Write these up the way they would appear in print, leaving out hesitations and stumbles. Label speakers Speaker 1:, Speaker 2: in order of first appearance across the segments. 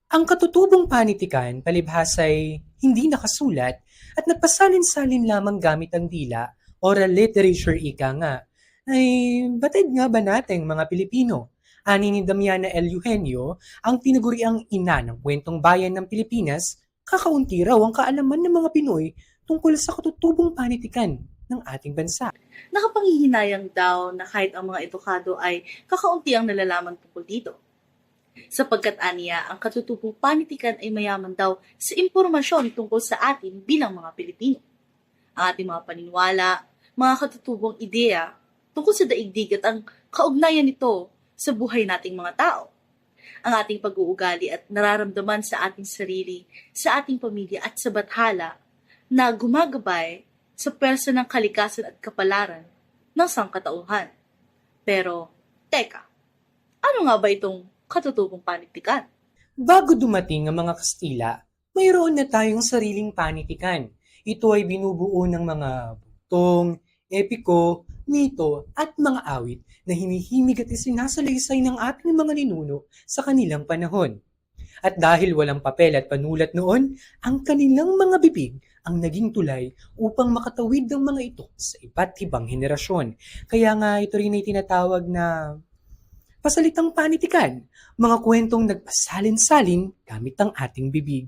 Speaker 1: Ang katutubong panitikan palibhas ay hindi nakasulat at nagpasalin-salin lamang gamit ang dila, oral literature ika nga, ay batid nga ba nating mga Pilipino? Ani ni Damiana L. Eugenio, ang tinaguriang ina ng kwentong bayan ng Pilipinas, kakaunti raw ang kaalaman ng mga Pinoy tungkol sa katutubong panitikan ng ating bansa.
Speaker 2: Nakapanghihinayang daw na kahit ang mga edukado ay kakaunti ang nalalaman tungkol dito. Sapagkat aniya, ang katutubong panitikan ay mayaman daw sa impormasyon tungkol sa atin bilang mga Pilipino. Ang ating mga paniniwala, mga katutubong ideya tungkol sa daigdig at ang kaugnayan nito sa buhay nating mga tao. Ang ating pag-uugali at nararamdaman sa ating sarili, sa ating pamilya at sa bathala na gumagabay sa pwersa ng kalikasan at kapalaran ng sangkatauhan. Pero, teka, ano nga ba itong katutubong panitikan?
Speaker 1: Bago dumating ang mga Kastila, mayroon na tayong sariling panitikan. Ito ay binubuo ng mga bugtong, epiko, mito at mga awit na hinihimig at isinasalaysay ng ating mga ninuno sa kanilang panahon. At dahil walang papel at panulat noon, ang kanilang mga bibig ang naging tulay upang makatawid ng mga ito sa iba't ibang henerasyon. Kaya nga ito rin ay tinatawag na pasalitang panitikan, mga kwentong nagpasalin-salin gamit ang ating bibig.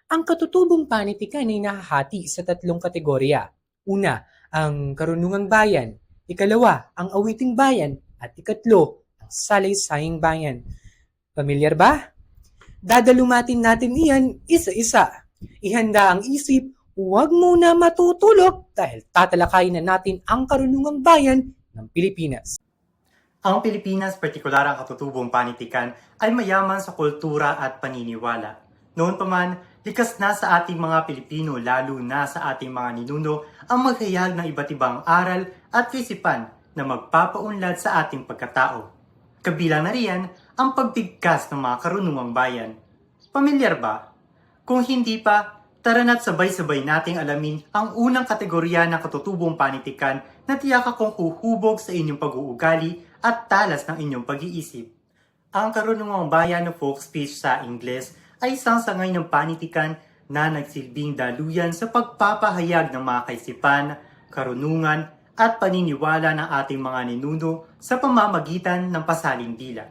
Speaker 1: Ang katutubong panitikan ay nahahati sa tatlong kategorya. Una, ang karunungang bayan. Ikalawa, ang awiting bayan. At ikatlo, ang salaysaying bayan. Pamilyar ba? Dadalumatin natin iyan isa-isa. Ihanda ang isip, huwag muna matutulog dahil tatalakayin na natin ang karunungang bayan ng Pilipinas.
Speaker 3: Ang Pilipinas, partikular ang katutubong panitikan, ay mayaman sa kultura at paniniwala. Noon pa man, likas na sa ating mga Pilipino, lalo na sa ating mga ninuno, ang maghayag ng iba't ibang aral at kaisipan na magpapaunlad sa ating pagkatao. Kabilang na riyan ang pagbigkas ng mga karunungang bayan. Pamilyar ba? Kung hindi pa, tara na't sabay-sabay nating alamin ang unang kategorya ng katutubong panitikan na tiyak akong huhubog sa inyong pag-uugali at talas ng inyong pag-iisip. Ang karunungang bayan o folk speech sa Ingles ay isang sangay ng panitikan na nagsilbing daluyan sa pagpapahayag ng mga kaisipan, karunungan at paniniwala ng ating mga ninuno sa pamamagitan ng pasaling dila.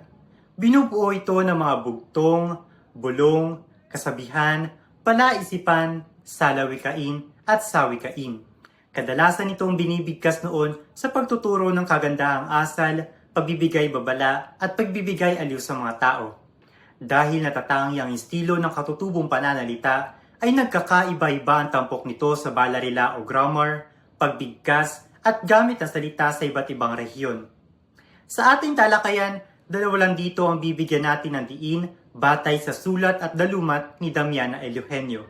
Speaker 3: Binubuo ito ng mga bugtong, bulong, kasabihan, palaisipan, salawikain at sawikain. Kadalasan itong binibigkas noon sa pagtuturo ng kagandahang asal, pagbibigay babala at pagbibigay aliw sa mga tao. Dahil natatangi ang estilo ng katutubong pananalita, ay nagkakaiba-iba ang tampok nito sa balarila o grammar, pagbigkas at gamit ng salita sa iba't ibang rehiyon. Sa ating talakayan, dalawa lang dito ang bibigyan natin ng diin batay sa sulat at dalumat ni Damiana L. Eugenio,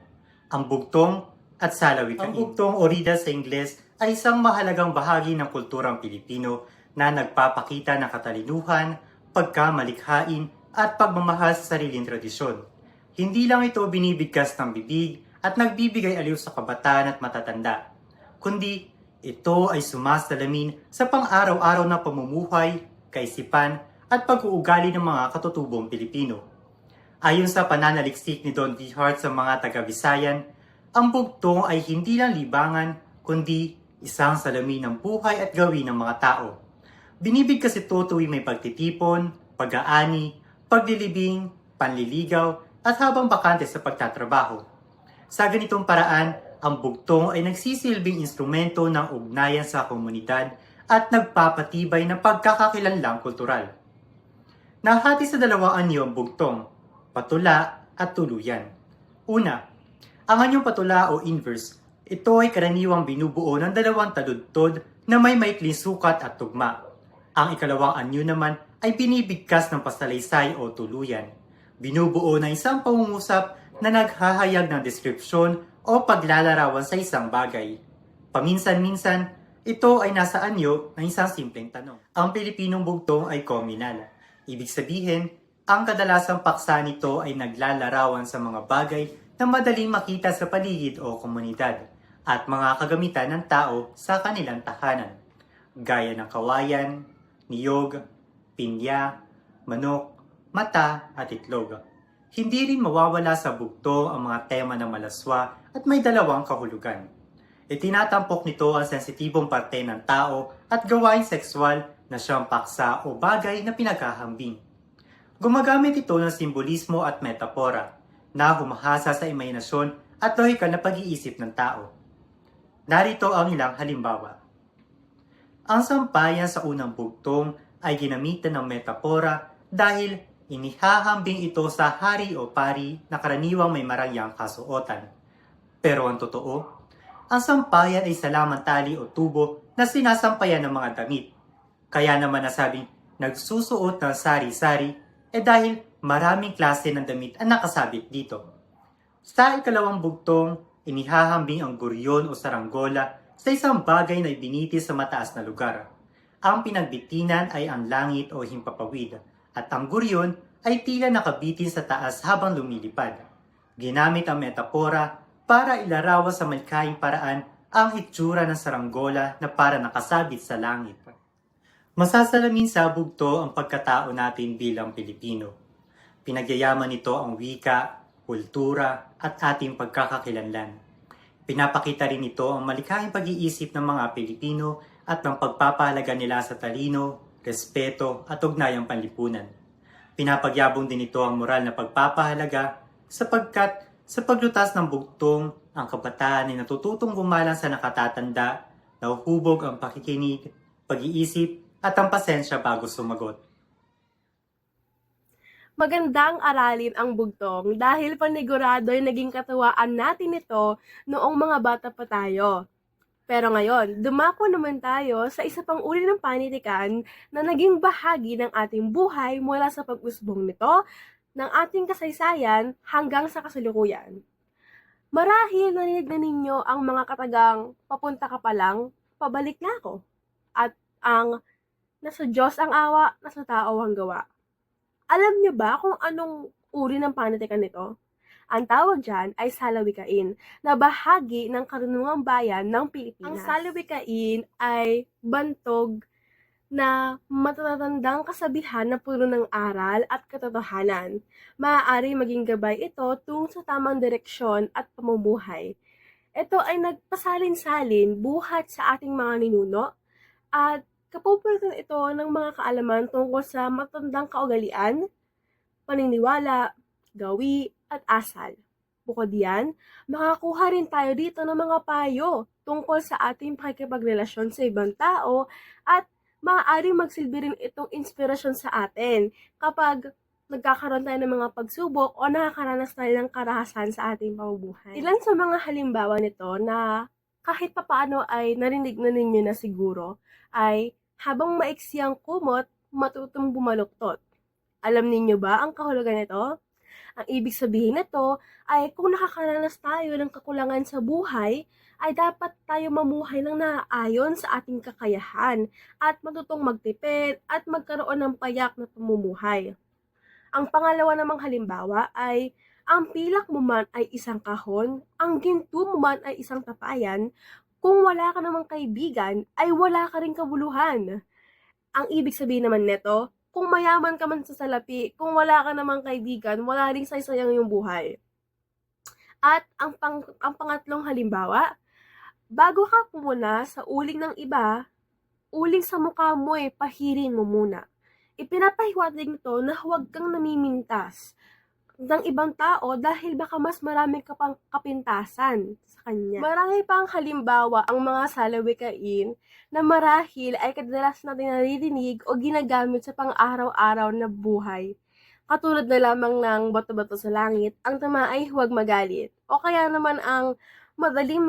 Speaker 3: ang bugtong at salawikain. Ang bugtong o rida sa Ingles ay isang mahalagang bahagi ng kulturang Pilipino na nagpapakita ng katalinuhan, pagkamalikhain at pagmamahal sa sariling tradisyon. Hindi lang ito binibigkas ng bibig at nagbibigay aliw sa kabataan at matatanda, kundi ito ay sumasalamin sa pang-araw-araw na pamumuhay, kaisipan at pag-uugali ng mga katutubong Pilipino. Ayon sa pananaliksik ni Don V. Hart sa mga taga-Visayan, ang bugtong ay hindi lang libangan, kundi isang salamin ng buhay at gawin ng mga tao. Binibigkas ito tuwing may pagtitipon, pag-aani, paglilibing, panliligaw, at habang bakante sa pagtatrabaho. Sa ganitong paraan, ang bugtong ay nagsisilbing instrumento ng ugnayan sa komunidad at nagpapatibay ng pagkakakilanlang kultural. Nahati sa dalawang anyo ang bugtong, patula at tuluyan. Una, ang anyong patula o inverse, ito ay karaniwang binubuo ng dalawang taludtod na may maikling sukat at tugma. Ang ikalawang anyo naman ay binibigkas ng pasalaysay o tuluyan. Binubuo ng isang pangungusap na naghahayag ng deskripsyon o paglalarawan sa isang bagay. Paminsan-minsan, ito ay nasa anyo ng isang simpleng tanong. Ang Pilipinong bugtong ay communal. Ibig sabihin, ang kadalasang paksa nito ay naglalarawan sa mga bagay na madaling makita sa paligid o komunidad at mga kagamitan ng tao sa kanilang tahanan, gaya ng kawayan, niyog, pinya, manok, mata at itlog. Hindi rin mawawala sa bugtong ang mga tema ng malaswa at may dalawang kahulugan. Itinatampok nito ang sensitibong parte ng tao at gawain sexual na siyang paksa o bagay na pinaghahambing. Gumagamit ito ng simbolismo at metapora na humahasa sa imahinasyon at lohikal na pag-iisip ng tao. Narito ang ilang halimbawa. Ang sampayan sa unang bugtong ay ginamitan ng metapora dahil inihahambing ito sa hari o pari na karaniwang may maragyang kasuotan. Pero ang totoo, ang sampayan ay salamantali o tubo na sinasampayan ng mga damit. Kaya naman nasabing nagsusuot ng sari-sari dahil maraming klase ng damit ang nakasabit dito. Sa ikalawang bugtong, inihahambing ang guryon o saranggola sa isang bagay na ibinitis sa mataas na lugar. Ang pinagbitinan ay ang langit o himpapawid at ang guryon ay tila nakabitin sa taas habang lumilipad. Ginamit ang metapora para ilarawan sa malikhaing paraan ang itsura ng saranggola na para nakasabit sa langit. Masasalamin sa bugto ang pagkatao natin bilang Pilipino. Pinagyayaman nito ang wika, kultura at ating pagkakakilanlan. Pinapakita rin ito ang malikhaing pag-iisip ng mga Pilipino at ang pagpapahalaga nila sa talino, respeto at ugnayang panlipunan. Pinapagyabong din ito ang moral na pagpapahalaga sapagkat sa paglutas ng bugtong, ang kabataan ay natututong gumalang sa nakatatanda, nahuhubog ang pakikinig, pag-iisip at ang pasensya bago sumagot.
Speaker 4: Magandang aralin ang bugtong dahil panigurado'y naging katuwaan natin ito noong mga bata pa tayo. Pero ngayon, dumako naman tayo sa isa pang uri ng panitikan na naging bahagi ng ating buhay mula sa pag-usbong nito, ng ating kasaysayan hanggang sa kasalukuyan. Marahil narinig na ninyo ang mga katagang papunta ka pa lang, pabalik na ako. At ang nasa Diyos ang awa, nasa tao ang gawa. Alam niyo ba kung anong uri ng panitikan nito? Ang tawag dyan ay salawikain, na bahagi ng karunungang bayan ng Pilipinas. Ang salawikain ay bantog na matatandang kasabihan na puno ng aral at katotohanan. Maaari maging gabay ito tungo sa tamang direksyon at pamumuhay. Ito ay nagpasalin-salin buhat sa ating mga ninuno at kapupulutan ito ng mga kaalaman tungkol sa matandang kaugalian, paniniwala, gawi, at asal. Bukod diyan, makakuha rin tayo dito ng mga payo tungkol sa ating pakikipagrelasyon sa ibang tao at maaaring magsilbi rin itong inspirasyon sa atin kapag nagkakaroon tayo ng mga pagsubok o nakakaranas tayo ng karahasan sa ating pamumuhay. Ilan sa mga halimbawa nito na kahit papaano ay narinig na ninyo na siguro ay habang maiksi ang kumot, matutong bumaluktot. Alam ninyo ba ang kahulugan nito? Ang ibig sabihin nito ay kung nakakaranas tayo ng kakulangan sa buhay, ay dapat tayo mamuhay ng naaayon sa ating kakayahan at matutong magtipid at magkaroon ng payak na pamumuhay. Ang pangalawa namang halimbawa ay ang pilak mo man ay isang kahon, ang ginto mo man ay isang tapayan, kung wala ka namang kaibigan, ay wala ka ring kabuluhan. Ang ibig sabihin naman nito, kung mayaman ka man sa salapi, kung wala ka namang kaibigan, wala ring saysayang yung buhay. At ang pangatlong halimbawa, bago ka pumuna sa uling ng iba, uling sa mukha mo pahirin mo muna. Ipinapahiwatig nito na huwag kang namimintas ng ibang tao dahil baka mas marami ka pang kapintasan sa kanya. Marami pang halimbawa ang mga salawikain na marahil ay kadalas natin naririnig o ginagamit sa pang-araw-araw na buhay. Katulad na lamang ng bato-bato sa langit, ang tama ay huwag magalit. O kaya naman ang madaling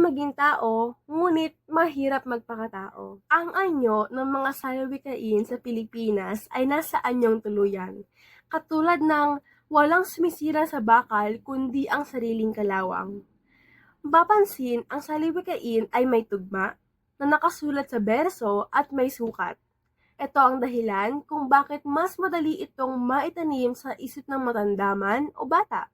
Speaker 4: maging tao, ngunit mahirap magpakatao. Ang anyo ng mga salawikain sa Pilipinas ay nasa anyong tuluyan. Katulad ng walang sumisira sa bakal kundi ang sariling kalawang. Mapapansin, ang salawikain ay may tugma na nakasulat sa berso at may sukat. Ito ang dahilan kung bakit mas madali itong maitanim sa isip ng matandaman o bata.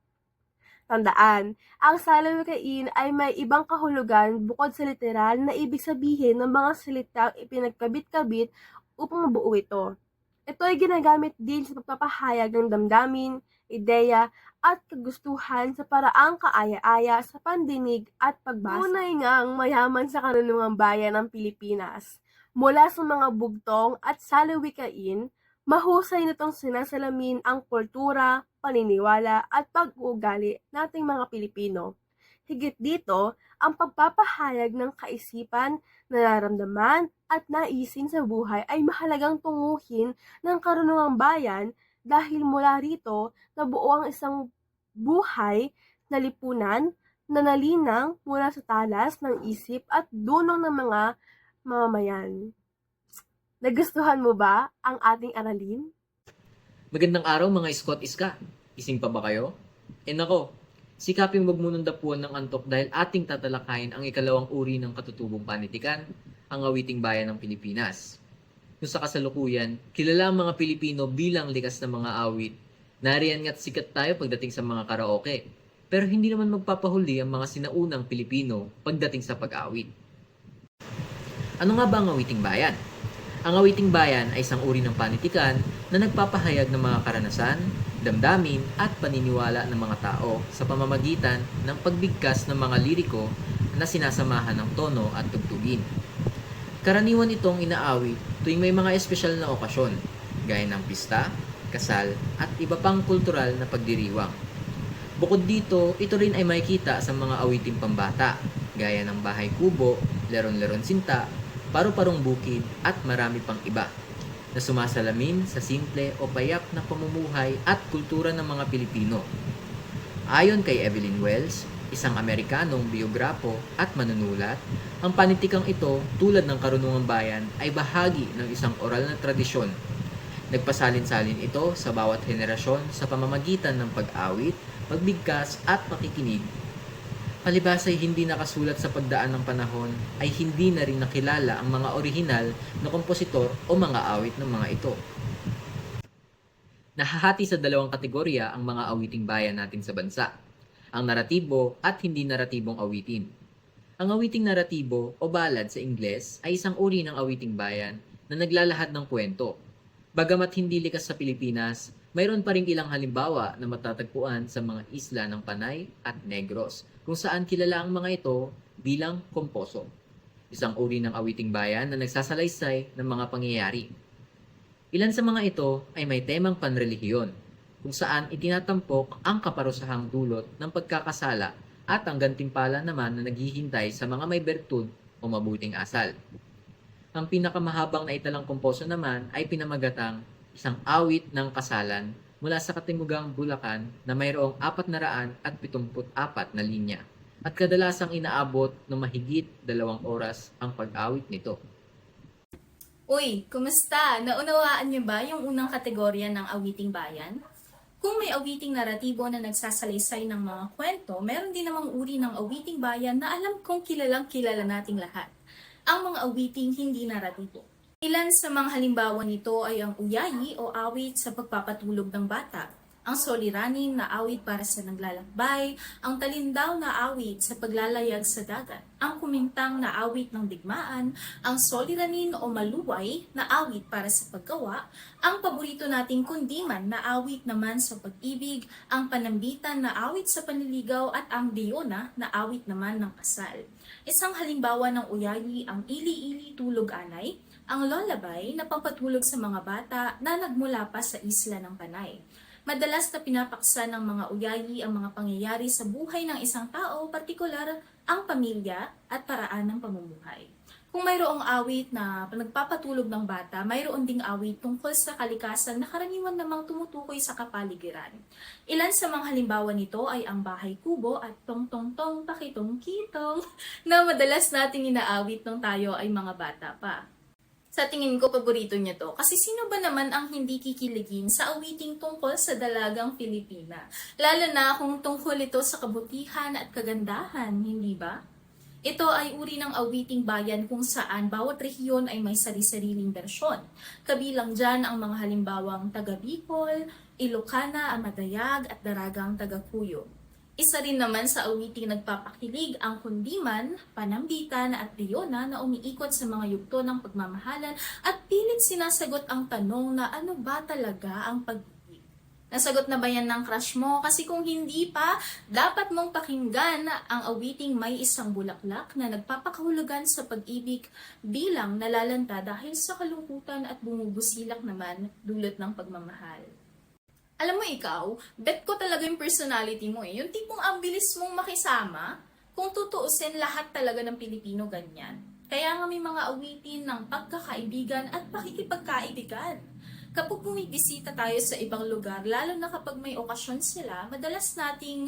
Speaker 4: Tandaan, ang salawikain ay may ibang kahulugan bukod sa literal na ibig sabihin ng mga salitang ipinagkabit-kabit upang mabuo ito. Ito ay ginagamit din sa pagpapahayag ng damdamin, ideya, at kagustuhan sa paraang kaaya-aya sa pandinig at pagbasa. Tunay ngang mayaman sa karunungang bayan ng Pilipinas. Mula sa mga bugtong at salawikain, mahusay nitong sinasalamin ang kultura, paniniwala at pag-uugali nating mga Pilipino. Higit dito, ang pagpapahayag ng kaisipan, nararamdaman at naisin sa buhay ay mahalagang tunguhin ng karunungang bayan dahil mula rito nabuo ang isang buhay na lipunan na nalinang mula sa talas ng isip at dunong ng mga mamamayan. Nagustuhan mo ba ang ating aralin?
Speaker 5: Magandang araw mga Scott Iska. Gising pa ba kayo? Nako, sikapin wag munang dapuan ng antok dahil ating tatalakayin ang ikalawang uri ng katutubong panitikan, ang awiting bayan ng Pilipinas. Kung sa kasalukuyan, kilala ang mga Pilipino bilang likas na mga awit. Nariyan nga't sikat tayo pagdating sa mga karaoke. Pero hindi naman magpapahuli ang mga sinaunang Pilipino pagdating sa pag-awit. Ano nga ba ang awiting bayan? Ang awiting bayan ay isang uri ng panitikan na nagpapahayag ng mga karanasan, damdamin at paniniwala ng mga tao sa pamamagitan ng pagbigkas ng mga liriko na sinasamahan ng tono at tugtugin. Karaniwan itong inaawit tuwing may mga espesyal na okasyon, gaya ng pista, kasal, at iba pang kultural na pagdiriwang. Bukod dito, ito rin ay makikita sa mga awiting pambata, gaya ng bahay kubo, leron-leron sinta, paru-parong bukid, at marami pang iba, na sumasalamin sa simple o payak na pamumuhay at kultura ng mga Pilipino. Ayon kay Evelyn Wells, isang Amerikanong biograpo at manunulat, ang panitikang ito, tulad ng karunungang bayan, ay bahagi ng isang oral na tradisyon. Nagpasalin-salin ito sa bawat henerasyon sa pamamagitan ng pag-awit, pagbigkas at pakikinig. Palibas ay hindi nakasulat sa pagdaan ng panahon, ay hindi na rin nakilala ang mga orihinal na kompositor o mga awit ng mga ito. Nahahati sa dalawang kategorya ang mga awiting bayan natin sa bansa, ang naratibo at hindi naratibong awitin. Ang awiting naratibo o ballad sa Ingles ay isang uri ng awiting bayan na naglalahad ng kwento. Bagamat hindi likas sa Pilipinas, mayroon pa ring ilang halimbawa na matatagpuan sa mga isla ng Panay at Negros, kung saan kilala ang mga ito bilang komposo. Isang uri ng awiting bayan na nagsasalaysay ng mga pangyayari. Ilan sa mga ito ay may temang panrelihiyon, kung saan itinatampok ang kaparusahang dulot ng pagkakasala at ang gantimpala naman na naghihintay sa mga may bertud o mabuting asal. Ang pinakamahabang na italang komposo naman ay pinamagatang isang awit ng kasalan mula sa Katimugang Bulacan na mayroong 474 na linya at kadalasang inaabot ng mahigit 2 oras ang pag-awit nito.
Speaker 6: Uy, kumusta? Naunawaan niyo ba yung unang kategorya ng awiting bayan? Kung may awiting naratibo na nagsasalaysay ng mga kwento, meron din namang uri ng awiting bayan na alam kong kilalang kilala nating lahat. Ang mga awiting hindi naratibo. Ilan sa mga halimbawa nito ay ang uyayi o awit sa pagpapatulog ng bata, ang soliranin na awit para sa naglalakbay, ang talindaw na awit sa paglalayag sa dagat, ang kumintang na awit ng digmaan, ang soliranin o maluway na awit para sa paggawa, ang paborito nating kundiman na awit naman sa pag-ibig, ang panambitan na awit sa panliligaw at ang diyona na awit naman ng kasal. Isang halimbawa ng uyayi ang ili-ili tulog anay, ang lullaby na pampatulog sa mga bata na nagmula pa sa isla ng Panay. Madalas na pinapaksa ng mga uyayi ang mga pangyayari sa buhay ng isang tao, partikular ang pamilya at paraan ng pamumuhay. Kung mayroong awit na nagpapatulog ng bata, mayroon ding awit tungkol sa kalikasan na karaniwan namang tumutukoy sa kapaligiran. Ilan sa mga halimbawa nito ay ang bahay kubo at tong-tong-tong pakitong-kitong na madalas nating inaawit nung tayo ay mga bata pa. Sa tingin ko, paborito niya to. Kasi sino ba naman ang hindi kikiligin sa awiting tungkol sa dalagang Pilipina? Lalo na kung tungkol ito sa kabutihan at kagandahan, hindi ba? Ito ay uri ng awiting bayan kung saan bawat rehiyon ay may sari-sariling bersyon. Kabilang dyan ang mga halimbawang taga Bicol, Ilocana, Amadayag at Daragang taga Cuyo. Isa rin naman sa awiting nagpapakilig ang kundiman, panambitan at diyona na umiikot sa mga yugto ng pagmamahalan at pilit sinasagot ang tanong na ano ba talaga ang pag-ibig. Nasagot na ba yan ng crush mo? Kasi kung hindi pa, dapat mong pakinggan ang awiting May Isang Bulaklak na nagpapakahulugan sa pag-ibig bilang nalalanta dahil sa kalungkutan at bumubusilak naman dulot ng pagmamahal. Alam mo ikaw, bet ko talaga yung personality mo eh. Yung tipong ang bilis mong makisama, kung tutuusin lahat talaga ng Pilipino ganyan. Kaya nga may mga awitin ng pagkakaibigan at pakikipagkaibigan. Kapag bumibisita tayo sa ibang lugar, lalo na kapag may okasyon sila, madalas nating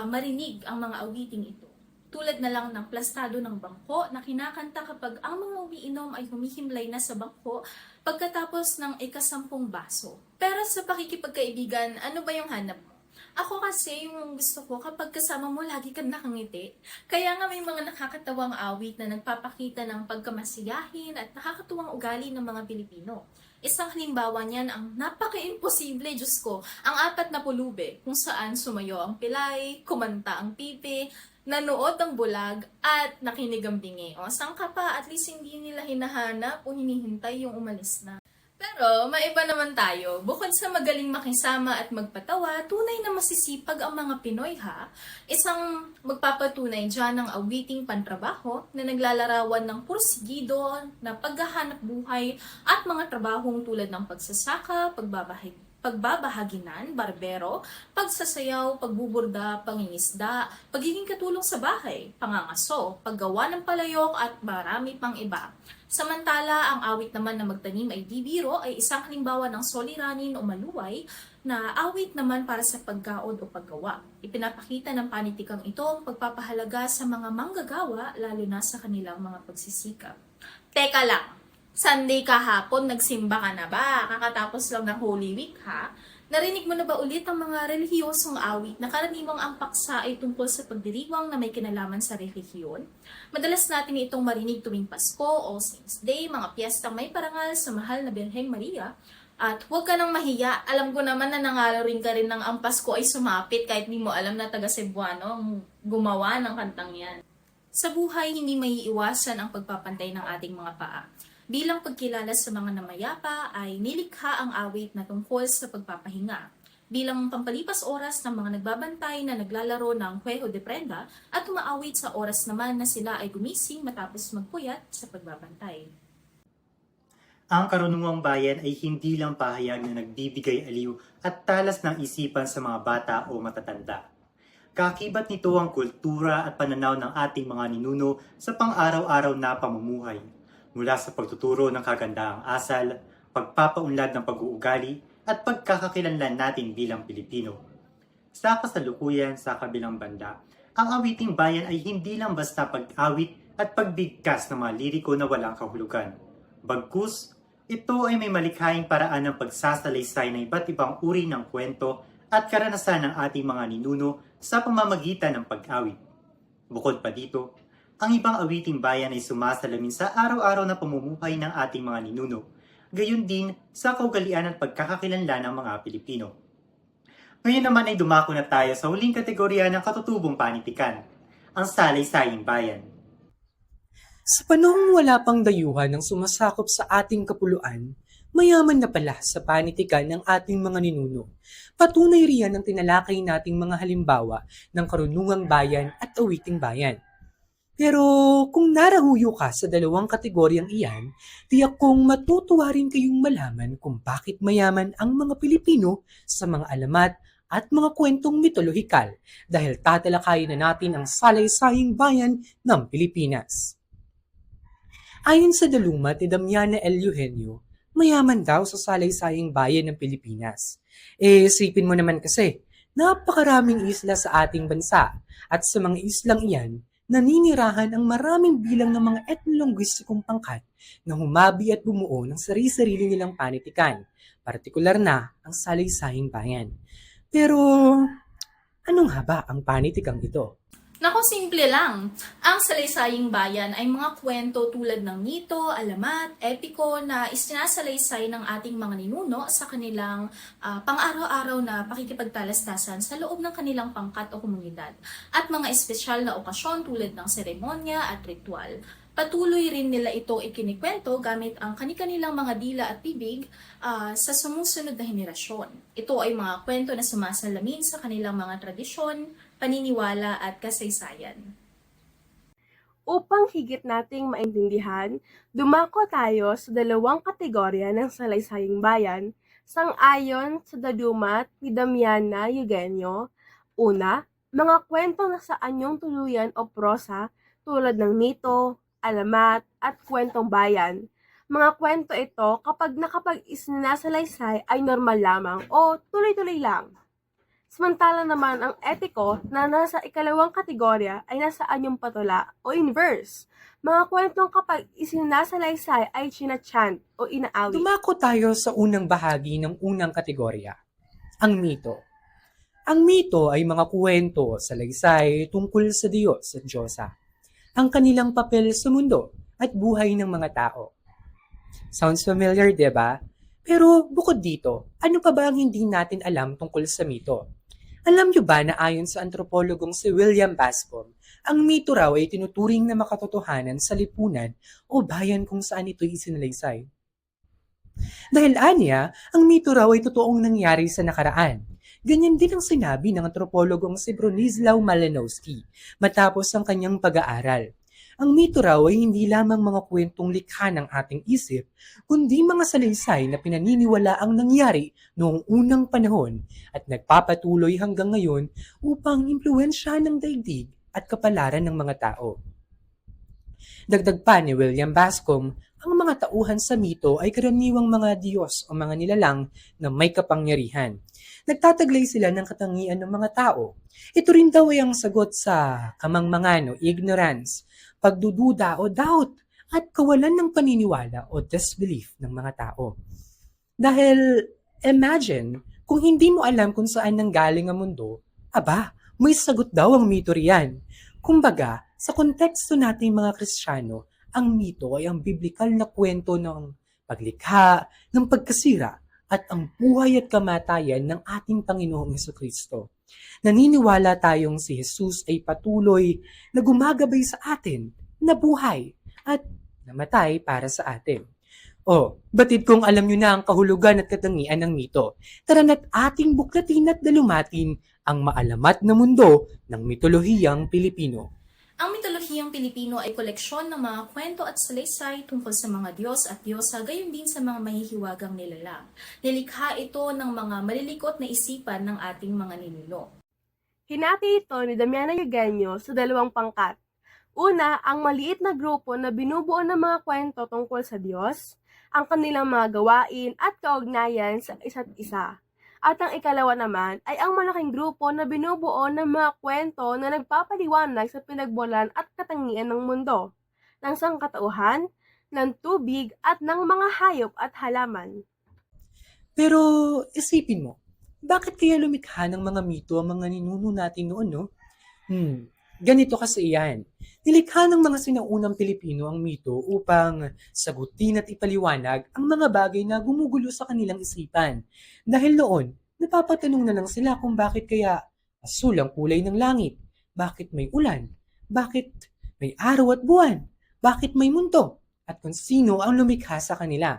Speaker 6: marinig ang mga awiting ito. Tulad na lang ng Plastado ng Bangko na kinakanta kapag ang mga umiinom ay humihimlay na sa bangko pagkatapos ng ika-10 baso. Pero sa pakikipagkaibigan, ano ba yung hanap mo? Ako kasi yung gusto ko kapag kasama mo lagi kang nakangiti. Kaya nga may mga nakakatawang awit na nagpapakita ng pagkamasiyahin at nakakatuwang ugali ng mga Pilipino. Isang halimbawa niyan ang napaka-imposible, Diyos ko, ang 4 na pulube kung saan sumayo ang pilay, kumanta ang pipi, nanood ang bulag, at nakinig ang bingi. O, saan ka pa? At least hindi nila hinahanap o hinihintay yung umalis na. Pero, maiba naman tayo. Bukod sa magaling makisama at magpatawa, tunay na masisipag ang mga Pinoy ha. Isang magpapatunay dyan ng awiting pantrabaho na naglalarawan ng pursigido na paghahanap buhay at mga trabahong tulad ng pagsasaka, pagbabahaginan, barbero, pagsasayaw, pagbuburda, pangingisda, pagiging katulong sa bahay, pangangaso, paggawa ng palayok at marami pang iba. Samantala, ang awit naman na magtanim ay di biro ay isang halimbawa ng soliranin o maluway na awit naman para sa paggaod o paggawa. Ipinapakita ng panitikang ito ang pagpapahalaga sa mga manggagawa lalo na sa kanilang mga pagsisikap. Teka lang! Sunday kahapon, nagsimba ka na ba? Kakatapos lang ng Holy Week, ha? Narinig mo na ba ulit ang mga relihiyosong awit na karaniwang ang paksa ay tungkol sa pagdiriwang na may kinalaman sa relihiyon? Madalas natin itong marinig tuwing Pasko o Saints Day, mga piyestang may parangal sa mahal na Birheng Maria. At huwag ka nang mahiya, alam ko naman na nangalo rin ka rin ng ang Pasko ay sumapit kahit di mo alam na taga Cebuano ang gumawa ng kantang yan. Sa buhay, hindi maiiwasan ang pagpapantay ng ating mga paa. Bilang pagkilala sa mga namayapa ay nilikha ang awit na tungkol sa pagpapahinga. Bilang pampalipas oras ng mga nagbabantay na naglalaro ng Juego de Prenda at umaawit sa oras naman na sila ay gumising matapos magpuyat sa pagbabantay.
Speaker 3: Ang karunungang bayan ay hindi lang pahayag na nagbibigay aliw at talas ng isipan sa mga bata o matatanda. Kakibat nito ang kultura at pananaw ng ating mga ninuno sa pang-araw-araw na pamumuhay. Mula sa pagtuturo ng kagandaang asal, pagpapaunlad ng pag-uugali, at pagkakakilanlan natin bilang Pilipino. Sa kasalukuyan sa kabilang banda, ang awiting bayan ay hindi lang basta pag-awit at pagbigkas ng mga liriko na walang kahulugan. Bagkus, ito ay may malikhaing paraan ng pagsasalaysay ng iba't ibang uri ng kwento at karanasan ng ating mga ninuno sa pamamagitan ng pag-awit. Bukod pa dito, ang ibang awiting bayan ay sumasalamin sa araw-araw na pamumuhay ng ating mga ninuno, gayon din sa kaugalian at pagkakakilanlan ng mga Pilipino. Ngayon naman ay dumako na tayo sa huling kategorya ng katutubong panitikan, ang salaysaying bayan.
Speaker 1: Sa panahong wala pang dayuhan ng sumasakop sa ating kapuluan, mayaman na pala sa panitikan ng ating mga ninuno. Patunay riyan ang tinalakay nating mga halimbawa ng karunungang bayan at awiting bayan. Pero kung narahuyo ka sa dalawang kategoryang iyan, tiyak kong matutuwa rin kayong malaman kung bakit mayaman ang mga Pilipino sa mga alamat at mga kwentong mitolohikal dahil tatalakayin na natin ang salaysaying bayan ng Pilipinas. Ayon sa dalumat ni Damiana L. Eugenio, mayaman daw sa salaysaying bayan ng Pilipinas. Isipin mo naman kasi, napakaraming isla sa ating bansa at sa mga islang iyan, naninirahan ang maraming bilang ng mga etnolongwistikong pangkat na humabi at bumuo ng sarili-sarili nilang panitikan, partikular na ang salaysaying bayan. Pero, ano nga ba ang panitikang ito?
Speaker 6: Nako, simple lang. Ang salaysaying bayan ay mga kwento tulad ng mito, alamat, epiko na isinasalaysay ng ating mga ninuno sa kanilang pang-araw-araw na pakikipagtalastasan sa loob ng kanilang pangkat o komunidad at mga espesyal na okasyon tulad ng seremonya at ritual. Patuloy rin nila ito ikinikwento gamit ang kanilang mga dila at bibig sa sumusunod na henerasyon. Ito ay mga kwento na sumasalamin sa kanilang mga tradisyon, paniniwala at kasaysayan.
Speaker 4: Upang higit nating maintindihan, dumako tayo sa dalawang kategorya ng salaysaying bayan sang-ayon sa dadumat ni Damiana Eugenio. Una, mga kwento na sa anyong tuluyan o prosa tulad ng mito, alamat, at kwentong bayan. Mga kwento ito kapag nakapag-isinasalaysay ay normal lamang o tuloy-tuloy lang. Samantala naman ang etiko na nasa ikalawang kategorya ay nasa anyong patula o inverse. Mga kwentong kapag isinasalaysay ay chinachant o inaawit.
Speaker 1: Dumako tayo sa unang bahagi ng unang kategorya, ang mito. Ang mito ay mga kwento, salaysay tungkol sa Diyos at Diyosa, ang kanilang papel sa mundo at buhay ng mga tao. Sounds familiar, di ba? Pero bukod dito, ano pa ba ang hindi natin alam tungkol sa mito? Alam niyo ba na ayon sa antropologong si William Bascom, ang mito raw ay tinuturing na makatotohanan sa lipunan o bayan kung saan ito isinalaysay? Dahil anya, ang mito raw ay totoong nangyari sa nakaraan. Ganyan din ang sinabi ng antropologong si Bronislaw Malinowski matapos ang kanyang pag-aaral. Ang mito raw ay hindi lamang mga kwentong likha ng ating isip, kundi mga salaysay na pinaniniwala ang nangyari noong unang panahon at nagpapatuloy hanggang ngayon upang impluwensya ng daigdig at kapalaran ng mga tao. Dagdag pa ni William Bascom, ang mga tauhan sa mito ay karaniwang mga Diyos o mga nilalang na may kapangyarihan. Nagtataglay sila ng katangian ng mga tao. Ito rin daw ay ang sagot sa kamangmangan o ignorance, pagdududa o doubt, at kawalan ng paniniwala o disbelief ng mga tao. Dahil, imagine, kung hindi mo alam kung saan nanggaling ang mundo, aba, may sagot daw ang mito riyan. Kumbaga, sa konteksto nating mga Kristiyano, ang mito ay ang biblikal na kwento ng paglikha, ng pagkasira, at ang buhay at kamatayan ng ating Panginoong Hesukristo. Naniniwala tayong si Jesus ay patuloy na gumagabay sa atin, nabuhay, at namatay para sa atin. O, batid kung alam nyo na ang kahulugan at katangian ng mito, tara na't ating buklatin at dalumatin ang maalamat na mundo ng mitolohiyang Pilipino.
Speaker 6: Ang mitolohiyang Pilipino ay koleksyon ng mga kwento at salaysay tungkol sa mga Diyos at Diyosa, gayon din sa mga mahihiwagang nilalang. Nilikha ito ng mga malilikot na isipan ng ating mga ninuno.
Speaker 4: Hinati ito ni Damiana Eugenio sa dalawang pangkat. Una, ang maliit na grupo na binubuo ng mga kwento tungkol sa Diyos, ang kanilang mga gawain at kaugnayan sa isa't isa. At ang ikalawa naman ay ang malaking grupo na binubuo ng mga kwento na nagpapaliwanag sa pinagbolan at katangian ng mundo, ng sangkatauhan, ng tubig at ng mga hayop at halaman.
Speaker 1: Pero isipin mo, bakit kaya lumikha ng mga mito ang mga ninuno natin noon, no? Ganito kasi yan. Nilikha ng mga sinaunang Pilipino ang mito upang sagutin at ipaliwanag ang mga bagay na gumugulo sa kanilang isipan. Dahil noon, napapatanong na lang sila kung bakit kaya asul ang kulay ng langit, bakit may ulan, bakit may araw at buwan, bakit may mundo, at kung sino ang lumikha sa kanila.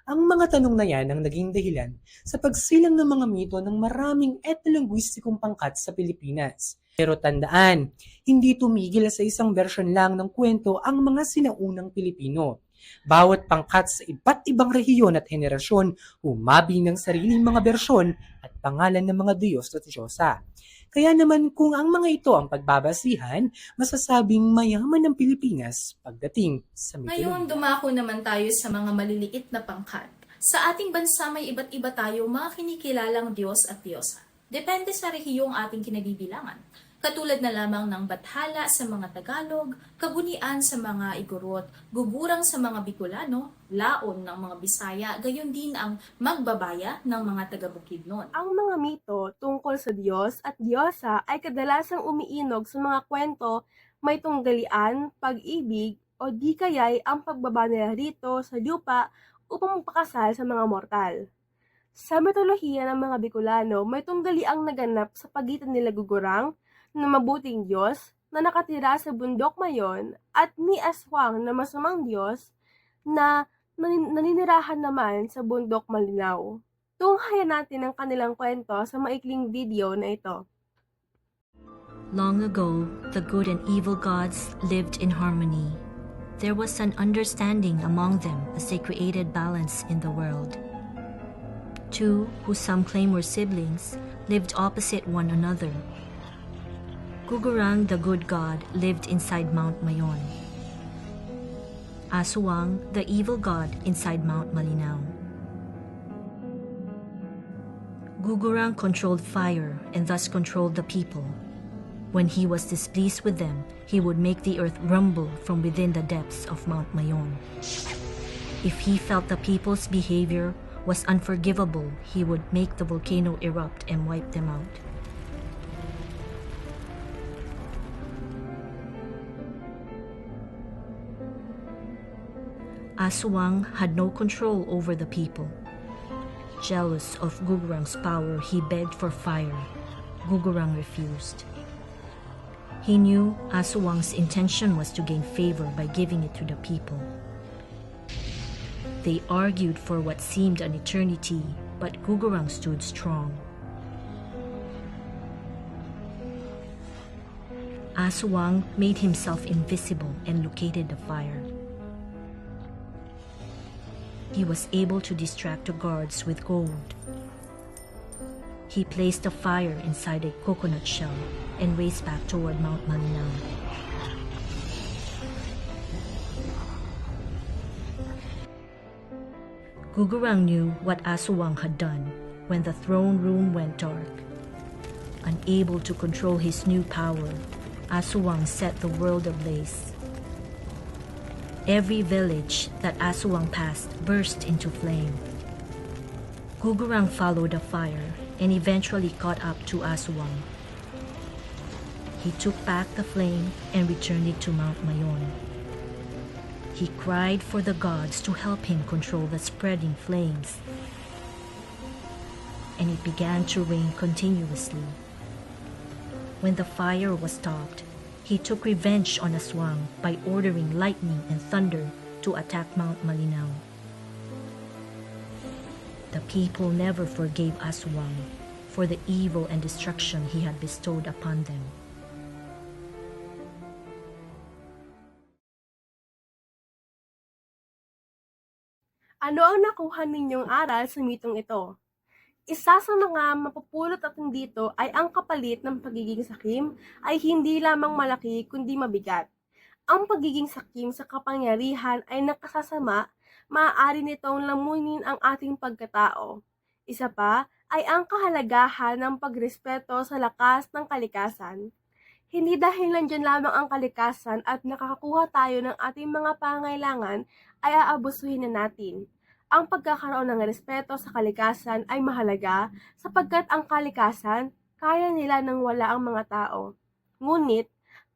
Speaker 1: Ang mga tanong na yan ang naging dahilan sa pagsilang ng mga mito ng maraming etnolinguistikong pangkat sa Pilipinas. Pero tandaan, hindi tumigil sa isang bersyon lang ng kwento ang mga sinaunang Pilipino. Bawat pangkat sa iba't ibang rehiyon at henerasyon humabi ng sariling mga bersyon at pangalan ng mga Diyos at Diyosa. Kaya naman kung ang mga ito ang pagbabasihan, masasabing mayaman ng Pilipinas pagdating sa
Speaker 6: Ngayon,
Speaker 1: mitolohiya.
Speaker 6: dumako naman tayo sa mga maliliit na pangkat. Sa ating bansa may iba't iba tayo mga kinikilalang Diyos at Diyosa. Depende sa rehiyong ating kinabibilangan. Katulad na lamang ng Bathala sa mga Tagalog, Kabunian sa mga Igorot, Gugurang sa mga Bicolano, Laon ng mga Bisaya, gayon din ang Magbabaya ng mga taga-Bukidnon.
Speaker 4: Ang mga mito tungkol sa Diyos at Diyosa ay kadalasang umiinog sa mga kwento may tunggalian, pag-ibig, o di kaya'y ang pagbaba nila rito sa lupa upang magpakasal sa mga mortal. Sa mitolohiya ng mga Bicolano, may tunggaliang naganap sa pagitan nila Gugurang, na mabuting Diyos, na nakatira sa bundok Mayon at ni Aswang na masamang Diyos na naninirahan naman sa bundok Malinaw. Tunghayan natin ang kanilang kwento sa maikling video na ito.
Speaker 7: Long ago, the good and evil gods lived in harmony. There was an understanding among them as they created balance in the world. Two, who some claim were siblings, lived opposite one another. Gugurang, the good god, lived inside Mount Mayon. Aswang, the evil god, inside Mount Malinaw. Gugurang controlled fire and thus controlled the people. When he was displeased with them, he would make the earth rumble from within the depths of Mount Mayon. If he felt the people's behavior was unforgivable, he would make the volcano erupt and wipe them out. Aswang had no control over the people. Jealous of Gugurang's power, he begged for fire. Gugurang refused. He knew Aswang's intention was to gain favor by giving it to the people. They argued for what seemed an eternity, but Gugurang stood strong. Aswang made himself invisible and located the fire. He was able to distract the guards with gold. He placed the fire inside a coconut shell and raced back toward Mount Malinaw. Gugurang knew what Aswang had done when the throne room went dark. Unable to control his new power, Aswang set the world ablaze. Every village that Aswang passed burst into flame. Gugurang followed the fire and eventually caught up to Aswang. He took back the flame and returned it to Mount Mayon. He cried for the gods to help him control the spreading flames. And it began to rain continuously. When the fire was stopped, he took revenge on Aswang by ordering lightning and thunder to attack Mount Malinaw. The people never forgave Aswang for the evil and destruction he had bestowed upon them.
Speaker 4: Ano ang nakuha ninyong aral sa mitong ito? Isa sa mga mapupulot natin dito ay ang kapalit ng pagiging sakim ay hindi lamang malaki kundi mabigat. Ang pagiging sakim sa kapangyarihan ay nakasasama, maaari nitong lamunin ang ating pagkatao. Isa pa ay ang kahalagahan ng pagrespeto sa lakas ng kalikasan. Hindi dahil nandiyan lamang ang kalikasan at nakakakuha tayo ng ating mga pangailangan ay aabusuhin na natin. Ang pagkakaroon ng respeto sa kalikasan ay mahalaga sapagkat ang kalikasan kaya nila nang wala ang mga tao. Ngunit,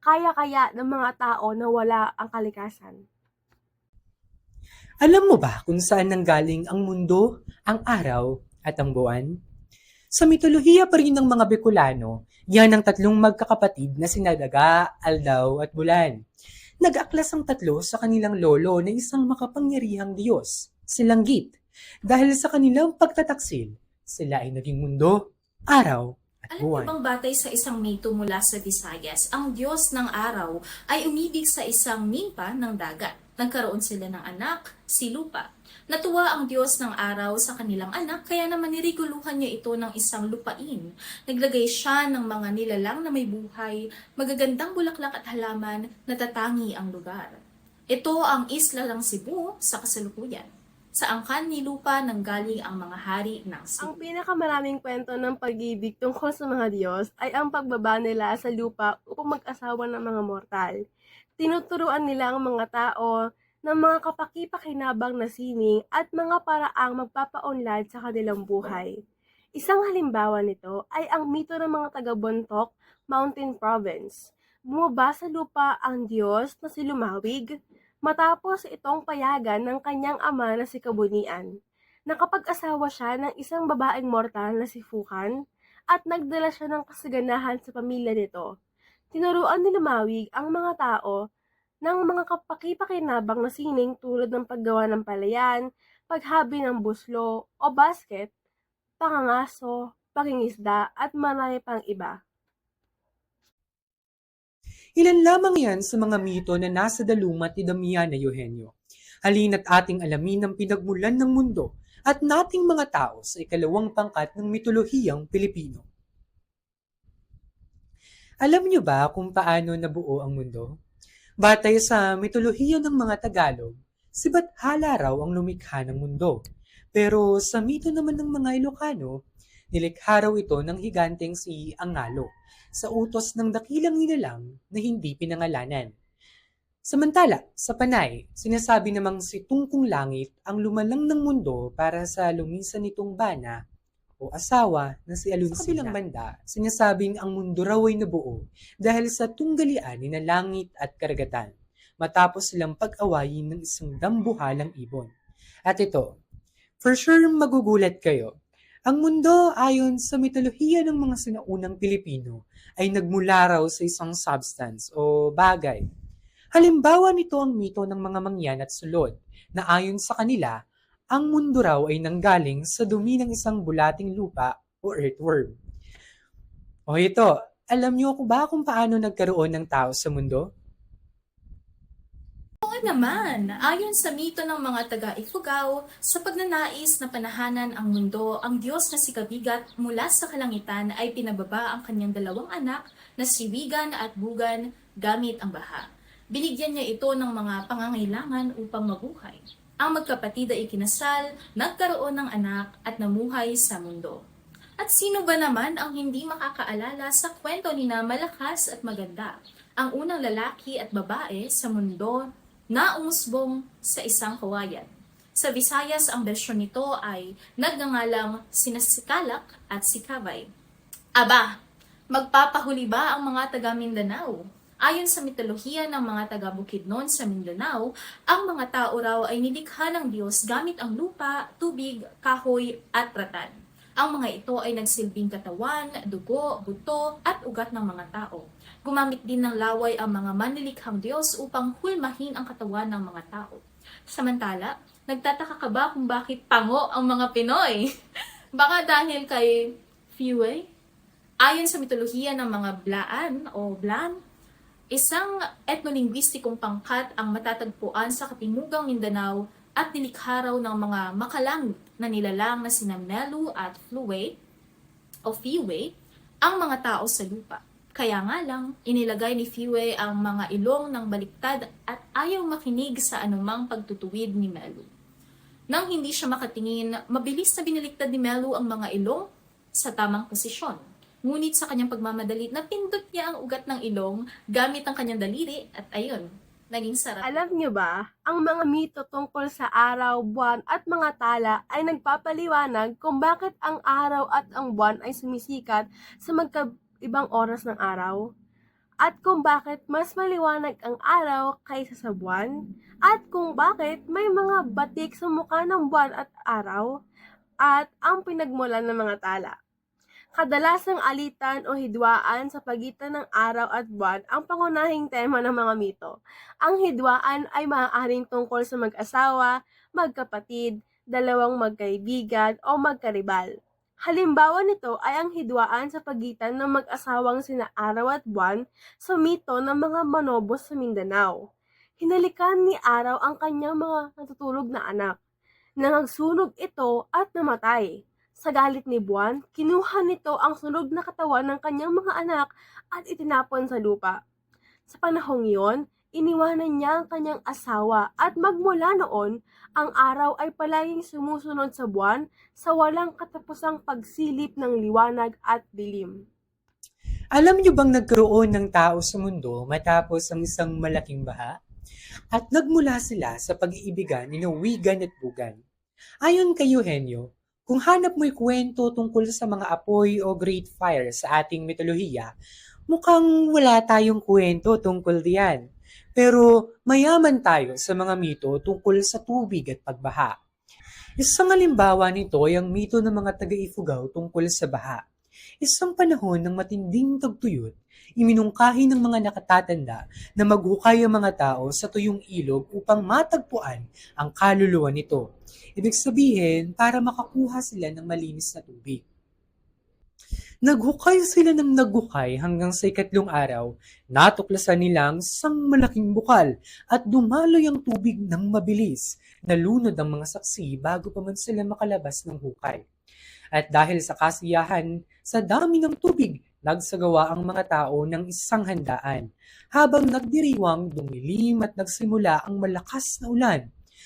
Speaker 4: kaya-kaya ng mga tao na wala ang kalikasan.
Speaker 1: Alam mo ba kung saan nanggaling ang mundo, ang araw, at ang buwan? Sa mitolohiya pa rin ng mga Bicolano, yan ang tatlong magkakapatid na sina Daga, Aldaw at Bulan. Nag-aklas ang tatlo sa kanilang lolo na isang makapangyarihang Diyos, si Langgit. Dahil sa kanilang pagtataksil, sila ay naging mundo, araw, at
Speaker 6: Alam niyo
Speaker 1: buwan.
Speaker 6: bang batay sa isang mito mula sa Visayas, ang Diyos ng araw ay umibig sa isang nimpa ng dagat. Nagkaroon sila ng anak, si Lupa. Natuwa ang Diyos ng araw sa kanilang anak, kaya naman niriguluhan niya ito ng isang lupain. Naglagay siya ng mga nilalang na may buhay, magagandang bulaklak at halaman, natatangi ang lugar. Ito ang isla ng Cebu sa kasalukuyan. Sa angkan ni Lupa nanggaling ang mga hari ng
Speaker 4: Ang
Speaker 6: Cebu.
Speaker 4: pinakamaraming kwento ng pag-ibig tungkol sa mga Diyos ay ang pagbaba nila sa lupa upang mag-asawa ng mga mortal. Tinuturuan nila ang mga tao ng mga kapaki-pakinabang na sining at mga paraang magpapaunlad sa kanilang buhay. Isang halimbawa nito ay ang mito ng mga taga-Bontoc Mountain Province. Bumaba sa lupa ang Diyos na si Lumawig matapos itong payagan ng kanyang ama na si Kabunian. Nakapag-asawa siya ng isang babaeng mortal na si Fukan at nagdala siya ng kasaganahan sa pamilya nito. Tinuruan ni Lumawig ang mga tao ng mga kapaki-pakinabang na sining tulad ng paggawa ng palayan, paghabi ng buslo o basket, pangangaso, pangingisda at marami pang iba.
Speaker 1: Ilan lamang yan sa mga mito na nasa dalumat ni Damiana Eugenio. Halina't ating alamin ang pinagmulan ng mundo at nating mga tao sa ikalawang pangkat ng mitolohiyang Pilipino. Alam niyo ba kung paano nabuo ang mundo? Batay sa mitolohiya ng mga Tagalog, si Bathala raw ang lumikha ng mundo. Pero sa mito naman ng mga Ilocano, nilikha raw ito ng higanteng si Angalo sa utos ng dakilang nilalang na hindi pinangalanan. Samantala, sa Panay, sinasabi namang si Tungkong Langit ang lumalang ng mundo para sa lumisan nitong bana o asawa na si Alunsina. Sa kabilang banda, sinasabing ang mundo raw ay nabuo dahil sa tunggalian ni na langit at karagatan matapos silang pag-awayin ng isang dambuhalang ibon. At ito, for sure magugulat kayo. Ang mundo ayon sa mitolohiya ng mga sinaunang Pilipino ay nagmula raw sa isang substance o bagay. Halimbawa nito ang mito ng mga mangyan at sulod na ayon sa kanila, ang mundo raw ay nanggaling sa dumi ng isang bulating lupa o earthworm. O ito, alam niyo ba kung paano nagkaroon ng tao sa mundo?
Speaker 6: Oo naman, ayon sa mito ng mga taga-Ifugao, sa pagnanais na panahanan ang mundo, ang Diyos na si Kabigat mula sa kalangitan ay pinababa ang kanyang dalawang anak na si Wigan at Bugan gamit ang baha. Binigyan niya ito ng mga pangangailangan upang mabuhay. Ang magkapatid ay ikinasal, nagkaroon ng anak at namuhay sa mundo. At sino ba naman ang hindi makakaalala sa kwento ni na Malakas at Maganda, ang unang lalaki at babae sa mundo na umusbong sa isang kawayan. Sa Visayas, ang bersyon nito ay nagngangalang sina Sikalak at Sikabay. Aba, magpapahuli ba ang mga taga Mindanao? Ayon sa mitolohiya ng mga taga Bukidnon sa Mindanao, ang mga tao raw ay nilikha ng Diyos gamit ang lupa, tubig, kahoy at ratan. Ang mga ito ay nagsilbing katawan, dugo, buto at ugat ng mga tao. Gumamit din ng laway ang mga manlilikhang Diyos upang hulmahin ang katawan ng mga tao. Samantala, nagtataka ka ba kung bakit pango ang mga Pinoy? Baka dahil kay Fiwe? Ayon sa mitolohiya ng mga Blaan o Blan, isang etnolinguistikong pangkat ang matatagpuan sa Katimugang Mindanao at nilikha raw ng mga makalangit na nilalang na sina Melu at Fiwe ang mga tao sa lupa. Kaya nga lang, inilagay ni Fiwe ang mga ilong ng baliktad at ayaw makinig sa anumang pagtutuwid ni Melu. Nang hindi siya makatingin, mabilis na binaliktad ni Melu ang mga ilong sa tamang posisyon. Ngunit sa kanyang pagmamadali, napindot niya ang ugat ng ilong gamit ang kanyang daliri at ayun, naging sarap.
Speaker 4: Alam niyo ba, ang mga mito tungkol sa araw, buwan at mga tala ay nagpapaliwanag kung bakit ang araw at ang buwan ay sumisikat sa magkaibang oras ng araw, at kung bakit mas maliwanag ang araw kaysa sa buwan, at kung bakit may mga batik sa mukha ng buwan at araw, at ang pinagmulan ng mga tala. Kadalasang alitan o hidwaan sa pagitan ng araw at buwan ang pangunahing tema ng mga mito. Ang hidwaan ay maaaring tungkol sa mag-asawa, magkapatid, dalawang magkaibigan o magkaribal. Halimbawa nito ay ang hidwaan sa pagitan ng mag-asawang sina Araw at Buwan sa mito ng mga manobos sa Mindanao. Hinalikan ni Araw ang kanyang mga natutulog na anak. Nangagsunog ito at namatay. Sa galit ni Buwan, kinuha nito ang sunog na katawan ng kanyang mga anak at itinapon sa lupa. Sa panahong iyon, iniwanan niya ang kanyang asawa at magmula noon, ang araw ay palaging sumusunod sa buwan sa walang katapusang pagsilip ng liwanag at dilim.
Speaker 1: Alam niyo bang nagkaroon ng tao sa mundo matapos ang isang malaking baha? At nagmula sila sa pag-iibigan ni Wigan at Bugan. Ayon kay Eugenio, kung hanap mo'y kwento tungkol sa mga apoy o great fire sa ating mitolohiya, mukhang wala tayong kwento tungkol diyan. Pero mayaman tayo sa mga mito tungkol sa tubig at pagbaha. Isang halimbawa nito ay ang mito ng mga taga-Ifugao tungkol sa baha. Isang panahon ng matinding tagtuyot, iminungkahi ng mga nakatatanda na maghukay ang mga tao sa tuyong ilog upang matagpuan ang kaluluwa nito. Ibig sabihin, para makakuha sila ng malinis na tubig. Naghukay sila ng naghukay hanggang sa ikatlong araw, natuklasan nilang isang malaking bukal at dumaloy ang tubig ng mabilis. Nalunod ang mga saksi bago pa man sila makalabas ng hukay. At dahil sa kasiyahan, sa dami ng tubig, nagsagawa ang mga tao ng isang handaan. Habang nagdiriwang, dumilim at nagsimula ang malakas na ulan.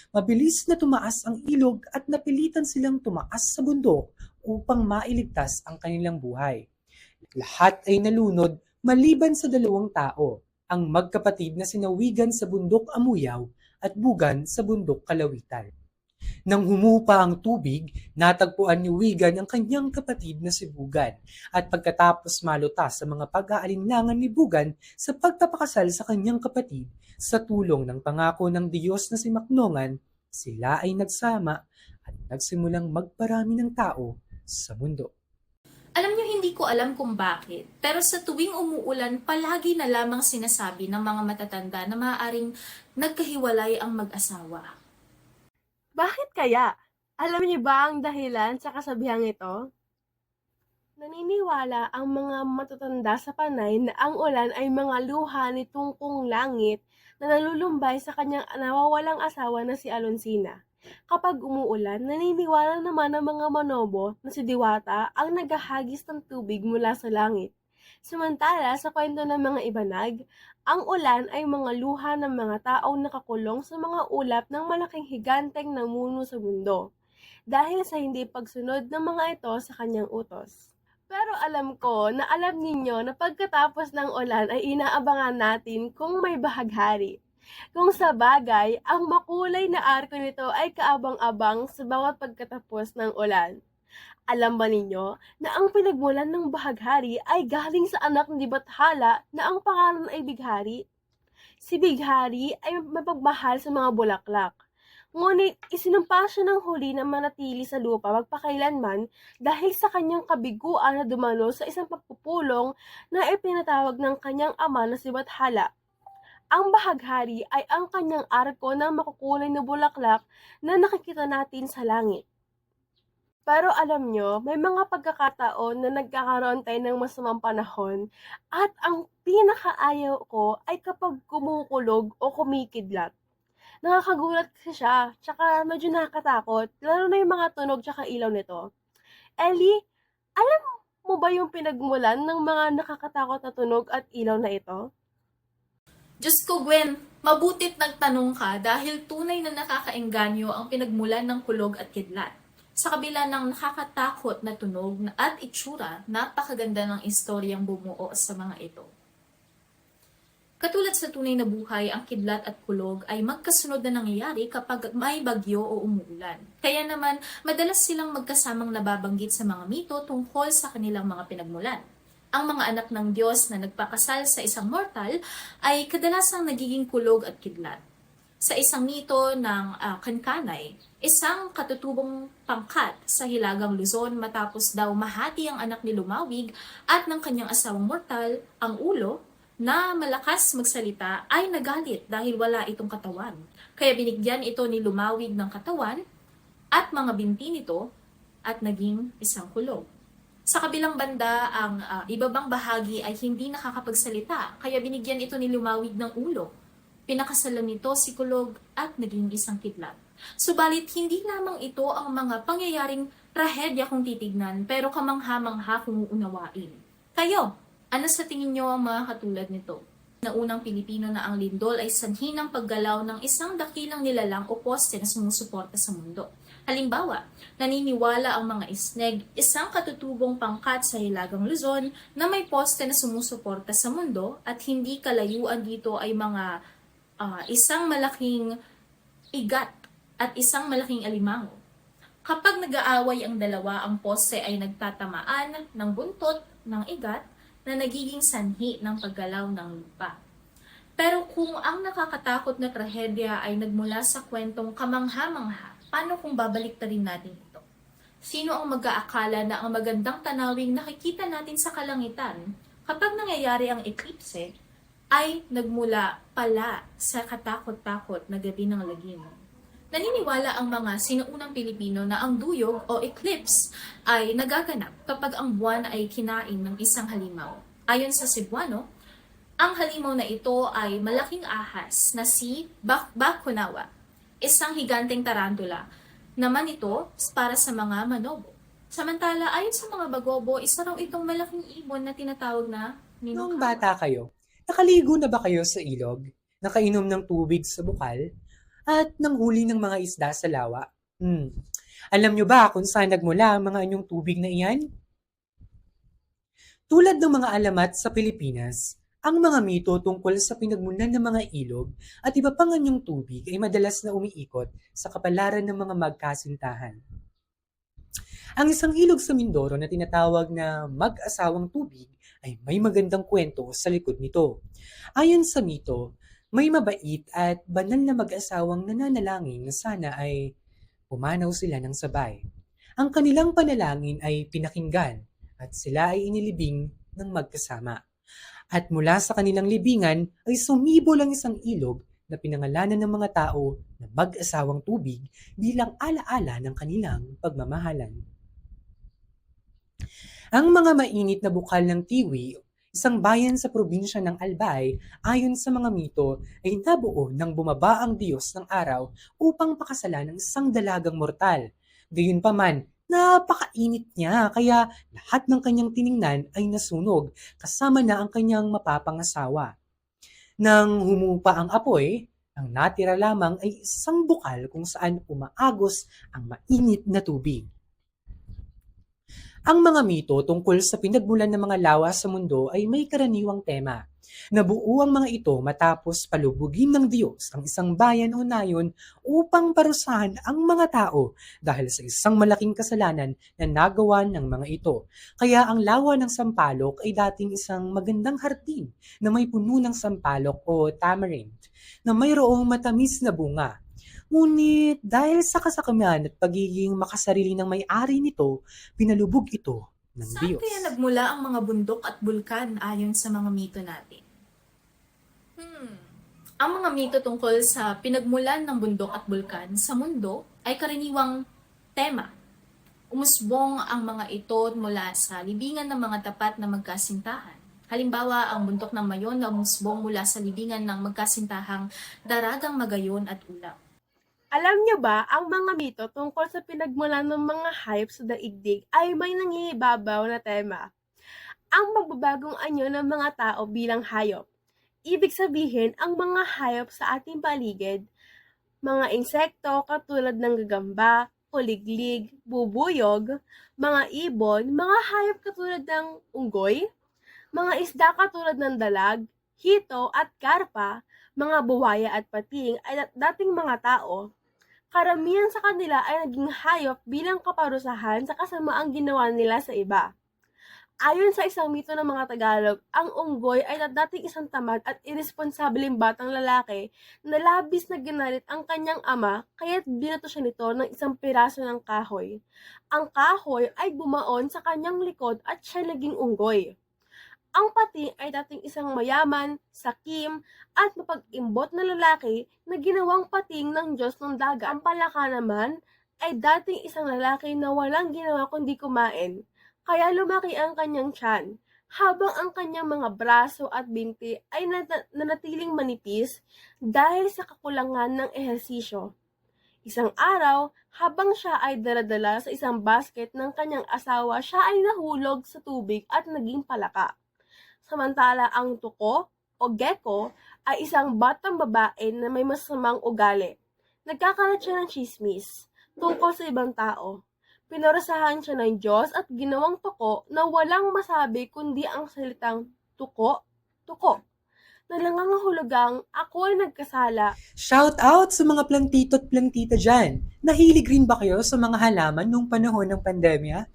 Speaker 1: Mabilis na tumaas ang ilog at napilitan silang tumaas sa bundok upang mailigtas ang kanilang buhay. Lahat ay nalunod maliban sa 2 tao, ang magkapatid na sinawigan sa bundok Amuyaw at Bugan sa bundok Kalawitan. Nang humupa ang tubig, natagpuan ni Wigan ang kanyang kapatid na si Bugan at pagkatapos malutas sa mga pag-aalinlangan ni Bugan sa pagpapakasal sa kanyang kapatid, sa tulong ng pangako ng Diyos na si Maknongan, sila ay nagsama at nagsimulang magparami ng tao sa mundo.
Speaker 6: Alam niyo, hindi ko alam kung bakit, pero sa tuwing umuulan, palagi na lamang sinasabi ng mga matatanda na maaaring nagkahiwalay ang mag-asawa.
Speaker 4: Bakit kaya? Alam niyo ba ang dahilan sa kasabihang ito? Naniniwala ang mga matatanda sa panay na ang ulan ay mga luha ni Tungkong Langit na nalulumbay sa kanyang nawawalang asawa na si Alonsina. Kapag umuulan, naniniwala naman ang mga manobo na si Diwata ang naghahagis ng tubig mula sa langit. Samantala, sa kwento ng mga ibanag, ang ulan ay mga luha ng mga taong nakakulong sa mga ulap ng malaking higanteng namuno sa mundo, dahil sa hindi pagsunod ng mga ito sa kanyang utos. Pero alam ko na alam ninyo na pagkatapos ng ulan ay inaabangan natin kung may bahaghari. Kung sa bagay, ang makulay na arko nito ay kaabang-abang sa bawat pagkatapos ng ulan. Alam ba ninyo na ang pinagmulan ng bahaghari ay galing sa anak ni Bathala na ang pangalan ay Bighari? Si Bighari ay mapagmahal sa mga bulaklak. Ngunit isinumpa siya ng huli na manatili sa lupa magpakailanman dahil sa kanyang kabiguan na dumalo sa isang pagpupulong na ipinatawag ng kanyang ama na si Bathala. Ang bahaghari ay ang kanyang arko ng makukulay na bulaklak na nakikita natin sa langit. Pero alam nyo, may mga pagkakataon na nagkakaroon tayo ng masamang panahon at ang pinakaayaw ko ay kapag kumukulog o kumikidlat. Nakakagulat kasi siya, tsaka medyo nakakatakot, lalo na yung mga tunog tsaka ilaw nito. Ellie, alam mo ba yung pinagmulan ng mga nakakatakot na tunog at ilaw na ito?
Speaker 6: Diyos ko, Gwen, mabutit nagtanong ka dahil tunay na nakakaengganyo ang pinagmulan ng kulog at kidlat. Sa kabila ng nakakatakot na tunog at itsura, napakaganda ng istoryang bumuo sa mga ito. Katulad sa tunay na buhay, ang kidlat at kulog ay magkasunod na nangyayari kapag may bagyo o umuulan. Kaya naman, madalas silang magkasamang nababanggit sa mga mito tungkol sa kanilang mga pinagmulan. Ang mga anak ng Diyos na nagpakasal sa isang mortal ay kadalasang nagiging kulog at kidlat. Sa isang mito ng Kankanay, isang katutubong pangkat sa Hilagang Luzon matapos daw mahati ang anak ni Lumawig at ng kanyang asawang mortal, ang ulo, na malakas magsalita ay nagalit dahil wala itong katawan. Kaya binigyan ito ni Lumawig ng katawan at mga binti nito at naging isang kulog. Sa kabilang banda, ang ibabang bahagi ay hindi nakakapagsalita, kaya binigyan ito ni Lumawig ng ulo. Pinakasalan nito si kulog at naging isang kidlat. Subalit, hindi lamang ito ang mga pangyayaring trahedya kung titignan, pero kamangha-mangha kung uunawain. Kayo, ano sa tingin nyo ang mga katulad nito? Na unang Pilipino na ang lindol ay sanhi ng paggalaw ng isang dakilang nilalang o poste na sumusuporta sa mundo. Halimbawa, naniniwala ang mga isneg, isang katutubong pangkat sa Hilagang Luzon na may poste na sumusuporta sa mundo at hindi kalayuan dito ay mga isang malaking igat at isang malaking alimango. Kapag nag-aaway ang dalawa, ang poste ay nagtatamaan ng buntot ng igat na nagiging sanhi ng paggalaw ng lupa. Pero kung ang nakakatakot na trahedya ay nagmula sa kwentong kamangha-mangha, paano kung babalik rin natin ito? Sino ang mag-aakala na ang magandang tanawing nakikita natin sa kalangitan kapag nangyayari ang eklipse ay nagmula pala sa katakot-takot na gabi ng lagim? Naniniwala ang mga sinuunang Pilipino na ang duyog o eclipse ay nagaganap kapag ang buwan ay kinain ng isang halimaw. Ayon sa Cebuano, ang halimaw na ito ay malaking ahas na si Bakunawa, isang higanteng tarantula, naman ito para sa mga manobo. Samantala, ayon sa mga Bagobo, isa raw itong malaking ibon na tinatawag na
Speaker 1: Noong
Speaker 6: Minukawa.
Speaker 1: bata kayo, nakaligo na ba kayo sa ilog? Nakainom ng tubig sa bukal? At nanghuli ng mga isda sa lawa? Alam nyo ba kung saan nagmula ang mga anyong tubig na iyan? Tulad ng mga alamat sa Pilipinas, ang mga mito tungkol sa pinagmulan ng mga ilog at iba pang anyong tubig ay madalas na umiikot sa kapalaran ng mga magkasintahan. Ang isang ilog sa Mindoro na tinatawag na mag-asawang tubig ay may magandang kwento sa likod nito. Ayon sa mito, may mabait at banal na mag-asawang nananalangin na sana ay pumanaw sila ng sabay. Ang kanilang panalangin ay pinakinggan at sila ay inilibing ng magkasama. At mula sa kanilang libingan ay sumibol ang isang ilog na pinangalanan ng mga tao na mag-asawang tubig bilang alaala ng kanilang pagmamahalan. Ang mga mainit na bukal ng Tiwi, isang bayan sa probinsya ng Albay, ayon sa mga mito ay nabuo nang bumaba ang Diyos ng araw upang pakasalan ng isang dalagang mortal. Gayunpaman, napakainit niya kaya lahat ng kanyang tiningnan ay nasunog kasama na ang kanyang mapapangasawa. Nang humupa ang apoy, ang natira lamang ay isang bukal kung saan umaagos ang mainit na tubig. Ang mga mito tungkol sa pinagmulan ng mga lawa sa mundo ay may karaniwang tema. Nabuo ang mga ito matapos palubugin ng Diyos ang isang bayan o nayon upang parusahan ang mga tao dahil sa isang malaking kasalanan na nagawa ng mga ito. Kaya ang lawa ng sampalok ay dating isang magandang hardin na may puno ng sampalok o tamarind na mayroong matamis na bunga. Ngunit dahil sa kasakaman at pagiging makasarili ng may-ari nito, pinalubog ito ng
Speaker 6: Saan
Speaker 1: Diyos.
Speaker 6: kaya nagmula ang mga bundok at bulkan ayon sa mga mito natin? Ang mga mito tungkol sa pinagmulan ng bundok at bulkan sa mundo ay karaniwang tema. Umusbong ang mga ito mula sa libingan ng mga tapat na magkasintahan. Halimbawa, ang bundok ng Mayon na umusbong mula sa libingan ng magkasintahang Daragang Magayon at Ulap.
Speaker 4: Alam niyo ba, ang mga mito tungkol sa pinagmulan ng mga hayop sa daigdig ay may nangingibabaw na tema. Ang magbabagong anyo ng mga tao bilang hayop. Ibig sabihin, ang mga hayop sa ating paligid, mga insekto katulad ng gagamba, kuliglig, bubuyog, mga ibon, mga hayop katulad ng unggoy, mga isda katulad ng dalag, hito at karpa, mga buwaya at pating ay dating mga tao. Karamihan sa kanila ay naging hayop bilang kaparusahan sa kasamaang ginawa nila sa iba. Ayon sa isang mito ng mga Tagalog, ang unggoy ay dating isang tamad at irresponsableng batang lalaki na labis na ginalit ang kanyang ama kaya't binato siya nito ng isang piraso ng kahoy. Ang kahoy ay bumaon sa kanyang likod at siya naging unggoy. Ang pating ay dating isang mayaman, sakim, at mapag-imbot na lalaki na ginawang pating ng Diyos ng dagat. Ang palaka naman ay dating isang lalaki na walang ginawa kundi kumain, kaya lumaki ang kanyang tiyan, habang ang kanyang mga braso at binti ay nanatiling manipis dahil sa kakulangan ng ehersisyo. Isang araw, habang siya ay daladala sa isang basket ng kanyang asawa, siya ay nahulog sa tubig at naging palaka. Samantala ang tuko o gecko ay isang batang babae na may masamang ugali. Nagkakalat siya ng chismis tungkol sa ibang tao. Pinarusahan siya ng Diyos at ginawang tuko na walang masabi kundi ang salitang tuko, tuko. Na nangangahulugang ako ay nagkasala.
Speaker 1: Shout out sa mga plantito at plantita dyan. Nahilig rin ba kayo sa mga halaman nung panahon ng pandemya?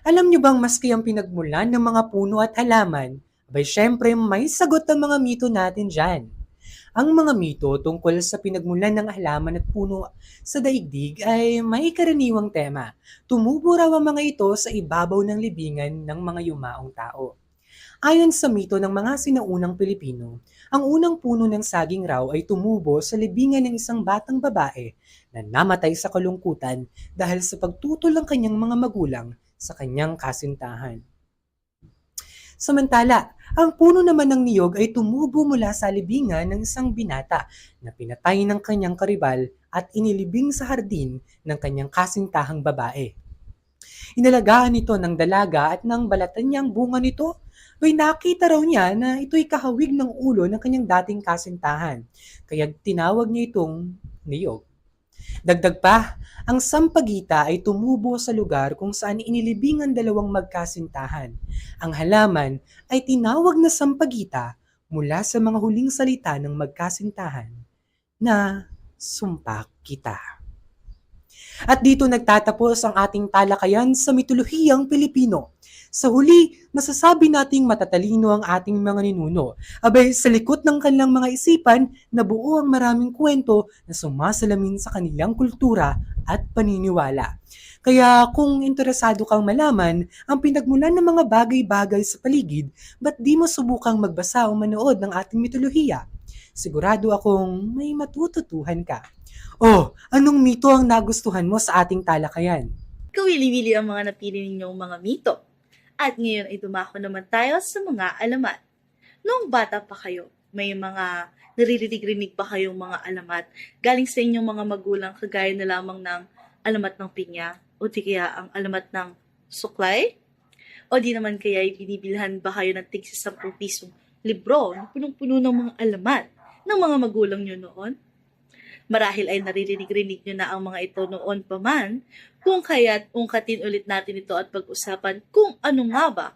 Speaker 1: Alam nyo bang maski ang pinagmulan ng mga puno at halaman, abay syempre may sagot ang mga mito natin dyan. Ang mga mito tungkol sa pinagmulan ng halaman at puno sa daigdig ay may karaniwang tema. Tumubo raw ang mga ito sa ibabaw ng libingan ng mga yumaong tao. Ayon sa mito ng mga sinaunang Pilipino, ang unang puno ng saging raw ay tumubo sa libingan ng isang batang babae na namatay sa kalungkutan dahil sa pagtutol ng kanyang mga magulang sa kanyang kasintahan. Samantala, ang puno naman ng niyog ay tumubo mula sa libingan ng isang binata na pinatay ng kanyang karibal at inilibing sa hardin ng kanyang kasintahang babae. Inalagaan nito ng dalaga at nang balatan niya ang bunga nito, ay nakita raw niya na ito'y kahawig ng ulo ng kanyang dating kasintahan, kaya tinawag niya itong niyog. Dagdag pa, ang sampagita ay tumubo sa lugar kung saan inilibing ang dalawang magkasintahan. Ang halaman ay tinawag na sampagita mula sa mga huling salita ng magkasintahan na sumpak kita. At dito nagtatapos ang ating talakayan sa mitolohiyang Pilipino. Sa huli, masasabi nating matatalino ang ating mga ninuno. Abay, sa likod ng kanilang mga isipan, nabuo ang maraming kwento na sumasalamin sa kanilang kultura at paniniwala. Kaya kung interesado kang malaman ang pinagmulan ng mga bagay-bagay sa paligid, ba't di mo subukang magbasa o manood ng ating mitolohiya? Sigurado akong may matututuhan ka. Oh, anong mito ang nagustuhan mo sa ating talakayan?
Speaker 2: Kawili-wili ang mga napili ninyong mga mito. At ngayon ay dumako naman tayo sa mga alamat. Noong bata pa kayo, may mga naririnig-rinig pa kayong mga alamat galing sa inyong mga magulang kagaya na lamang ng alamat ng pinya o di kaya ang alamat ng suklay? O di naman kaya ay binibilhan ba kayo ng tig sa 10 pisong libro na punong-puno ng mga alamat ng mga magulang nyo noon? Marahil ay naririnig-rinig nyo na ang mga ito noon pa man, kung kaya't ungkatin ulit natin ito at pag-usapan kung ano nga ba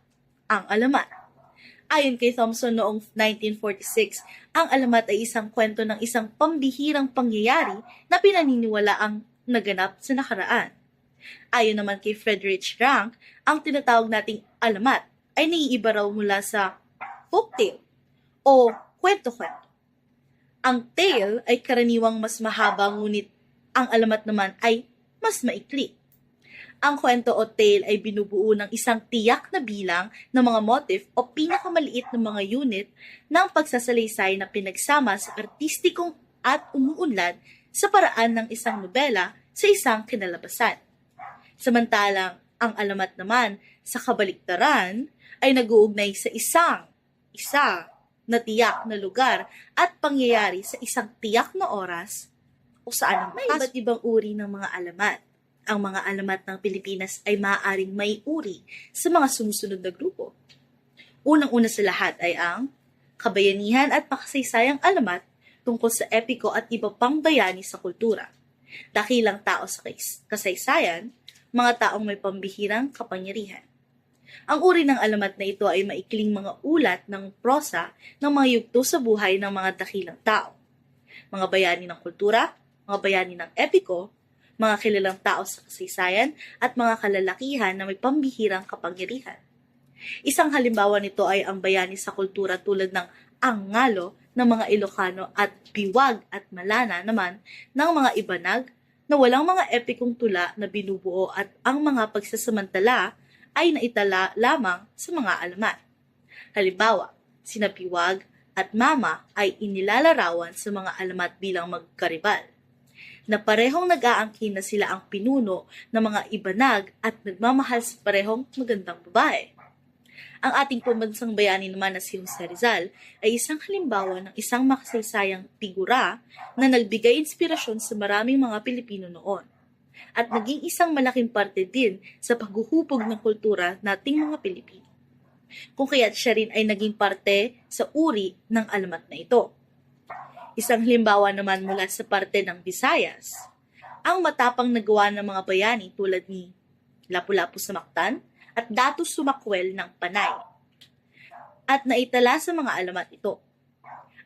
Speaker 2: ang alamat. Ayon kay Thompson noong 1946, ang alamat ay isang kwento ng isang pambihirang pangyayari na pinaniniwala ang naganap sa nakaraan. Ayon naman kay Friedrich Rank, ang tinatawag nating alamat ay naiiba raw mula sa folktale o kwento-kwento. Ang tale ay karaniwang mas mahaba ngunit ang alamat naman ay mas maikli. Ang kwento o tale ay binubuo ng isang tiyak na bilang ng mga motif o pinakamaliit na mga unit ng pagsasalaysay na pinagsama sa artistikong at umuunlad sa paraan ng isang nobela sa isang kinalabasan. Samantalang ang alamat naman sa kabaliktaran ay nag-uugnay sa isa na tiyak na lugar at pangyayari sa isang tiyak na oras o saan ang may iba't ibang uri ng mga alamat. Ang mga alamat ng Pilipinas ay maaaring may uri sa mga sumusunod na grupo. Unang-una sa lahat ay ang kabayanihan at makasaysayang alamat tungkol sa epiko at iba pang bayani sa kultura. Dakilang tao sa kasaysayan, mga taong may pambihirang kapangyarihan. Ang uri ng alamat na ito ay maikling mga ulat ng prosa ng mga yugto sa buhay ng mga dakilang tao. Mga bayani ng kultura, mga bayani ng epiko, mga kilalang tao sa kasaysayan, at mga kalalakihan na may pambihirang kapangyarihan. Isang halimbawa nito ay ang bayani sa kultura tulad ng Angalo ng mga Ilocano at Biwag at Malana naman ng mga Ibanag na walang mga epikong tula na binubuo at ang mga pagsasamantala ay naitala lamang sa mga alamat. Halimbawa, sina Biwag at Mama ay inilalarawan sa mga alamat bilang magkaribal, na parehong nag-aangkin na sila ang pinuno ng mga Ibanag at nagmamahal sa parehong magandang babae. Ang ating pambansang bayani naman na si Jose Rizal ay isang halimbawa ng isang makasaysayang figura na nagbigay inspirasyon sa maraming mga Pilipino noon at naging isang malaking parte din sa paghuhubog ng kultura nating mga Pilipino. Kung kaya't siya rin ay naging parte sa uri ng alamat na ito. Isang halimbawa naman mula sa parte ng Visayas, ang matapang nagawa ng mga bayani tulad ni Lapu-Lapu sa Mactan at Datu Sumakwel ng Panay, at naitala sa mga alamat ito.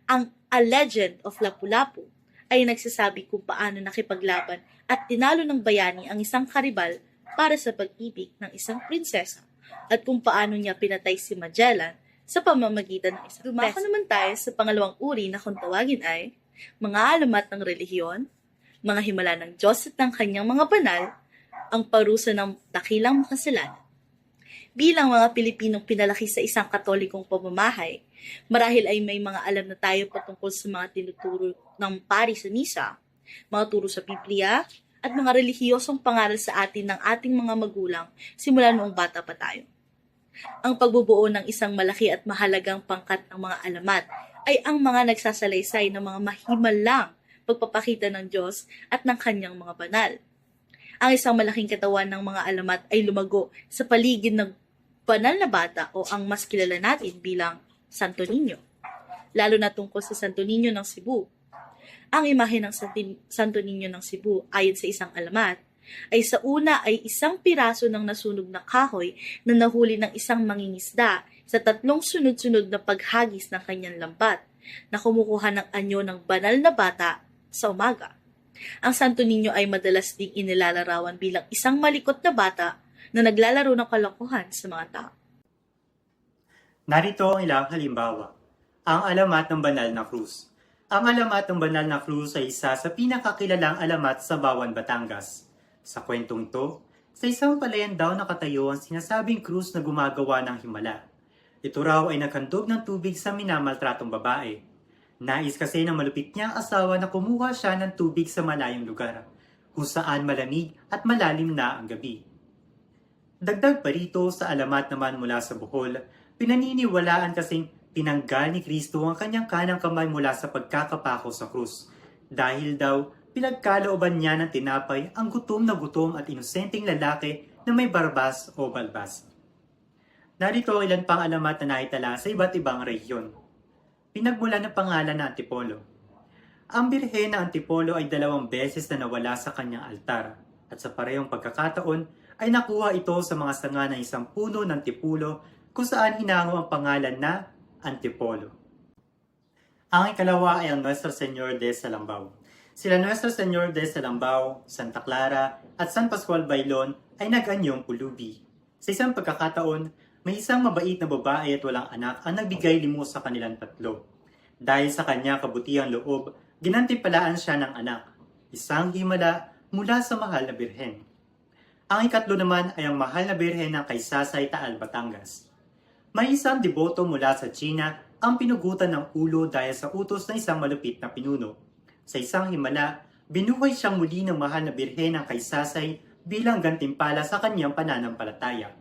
Speaker 2: Ang A Legend of Lapu-Lapu ay nagsasabi kung paano nakipaglaban at tinalo ng bayani ang isang karibal para sa pag-ibig ng isang prinsesa at kung paano niya pinatay si Magellan sa pamamagitan ng isang Dumako naman tayo sa pangalawang uri na kung tawagin ay mga alamat ng relihiyon, mga himala ng Diyos at ng kanyang mga banal, ang parusa ng dakilang makasalanan. Bilang mga Pilipinong pinalaki sa isang katolikong pamamahay, marahil ay may mga alam na tayo patungkol sa mga tinuturo ng pari sa misa, mga turo sa Biblia, at mga relihiyosong pangaral sa atin ng ating mga magulang simula noong bata pa tayo. Ang pagbubuo ng isang malaki at mahalagang pangkat ng mga alamat ay ang mga nagsasalaysay ng mga mahimalang pagpapakita ng Diyos at ng kanyang mga banal. Ang isang malaking katawan ng mga alamat ay lumago sa paligid ng banal na bata o ang mas kilala natin bilang Santo Niño, lalo na tungkol sa Santo Niño ng Cebu. Ang imahe ng Santo Niño ng Cebu ayon sa isang alamat ay sa una ay isang piraso ng nasunog na kahoy na nahuli ng isang mangingisda sa 3 sunod-sunod na paghagis ng kanyang lambat na kumukuha ng anyo ng banal na bata sa umaga. Ang Santo Niño ay madalas ding inilalarawan bilang isang malikot na bata na naglalaro ng kalokohan sa mga tao.
Speaker 3: Narito ang ilang halimbawa. Ang alamat ng banal na krus. Ang alamat ng banal na krus ay isa sa pinakakilalang alamat sa Bawan, Batangas. Sa kwentong ito, sa isang palayan daw nakatayo ang sinasabing krus na gumagawa ng himala. Ito raw ay naghandog ng tubig sa minamaltratong babae. Nais kasi ng malupit niyang asawa na kumuha siya ng tubig sa malayong lugar, kung saan malamig at malalim na ang gabi. Dagdag pa rito sa alamat naman mula sa Bohol, pinaniniwalaan kasing tinanggal ni Kristo ang kanyang kanang kamay mula sa pagkakapako sa krus. Dahil daw, pinagkalooban niya ng tinapay ang gutom na gutom at inosenteng lalaki na may barbas o balbas. Narito ilan pang alamat na naitala sa iba't ibang rehiyon. Pinagmula ng pangalan na Antipolo. Ang birhen na Antipolo ay 2 beses na nawala sa kanyang altar at sa parehong pagkakataon ay nakuha ito sa mga sanga ng isang puno ng tipulo kung saan hinango ang pangalan na Antipolo. Ang ikalawa ay ang Nuestra Señor de Salambao. Sila Nuestra Señor de Salambao, Santa Clara at San Pascual Bailon ay nag-anyong pulubi. Sa isang pagkakataon, may isang mabait na babae at walang anak ang nagbigay limos sa kanilang 3. Dahil sa kanya kabutihang loob, ginantimpalaan siya ng anak, isang himala mula sa mahal na birhen. Ang ikatlo naman ay ang mahal na birhen ng Kaysasay, Taal, Batangas. May isang deboto mula sa China ang pinugutan ng ulo dahil sa utos ng isang malupit na pinuno. Sa isang himala, binuhay siyang muli ng mahal na birhen ng Kaysasay bilang gantimpala sa kanyang pananampalataya.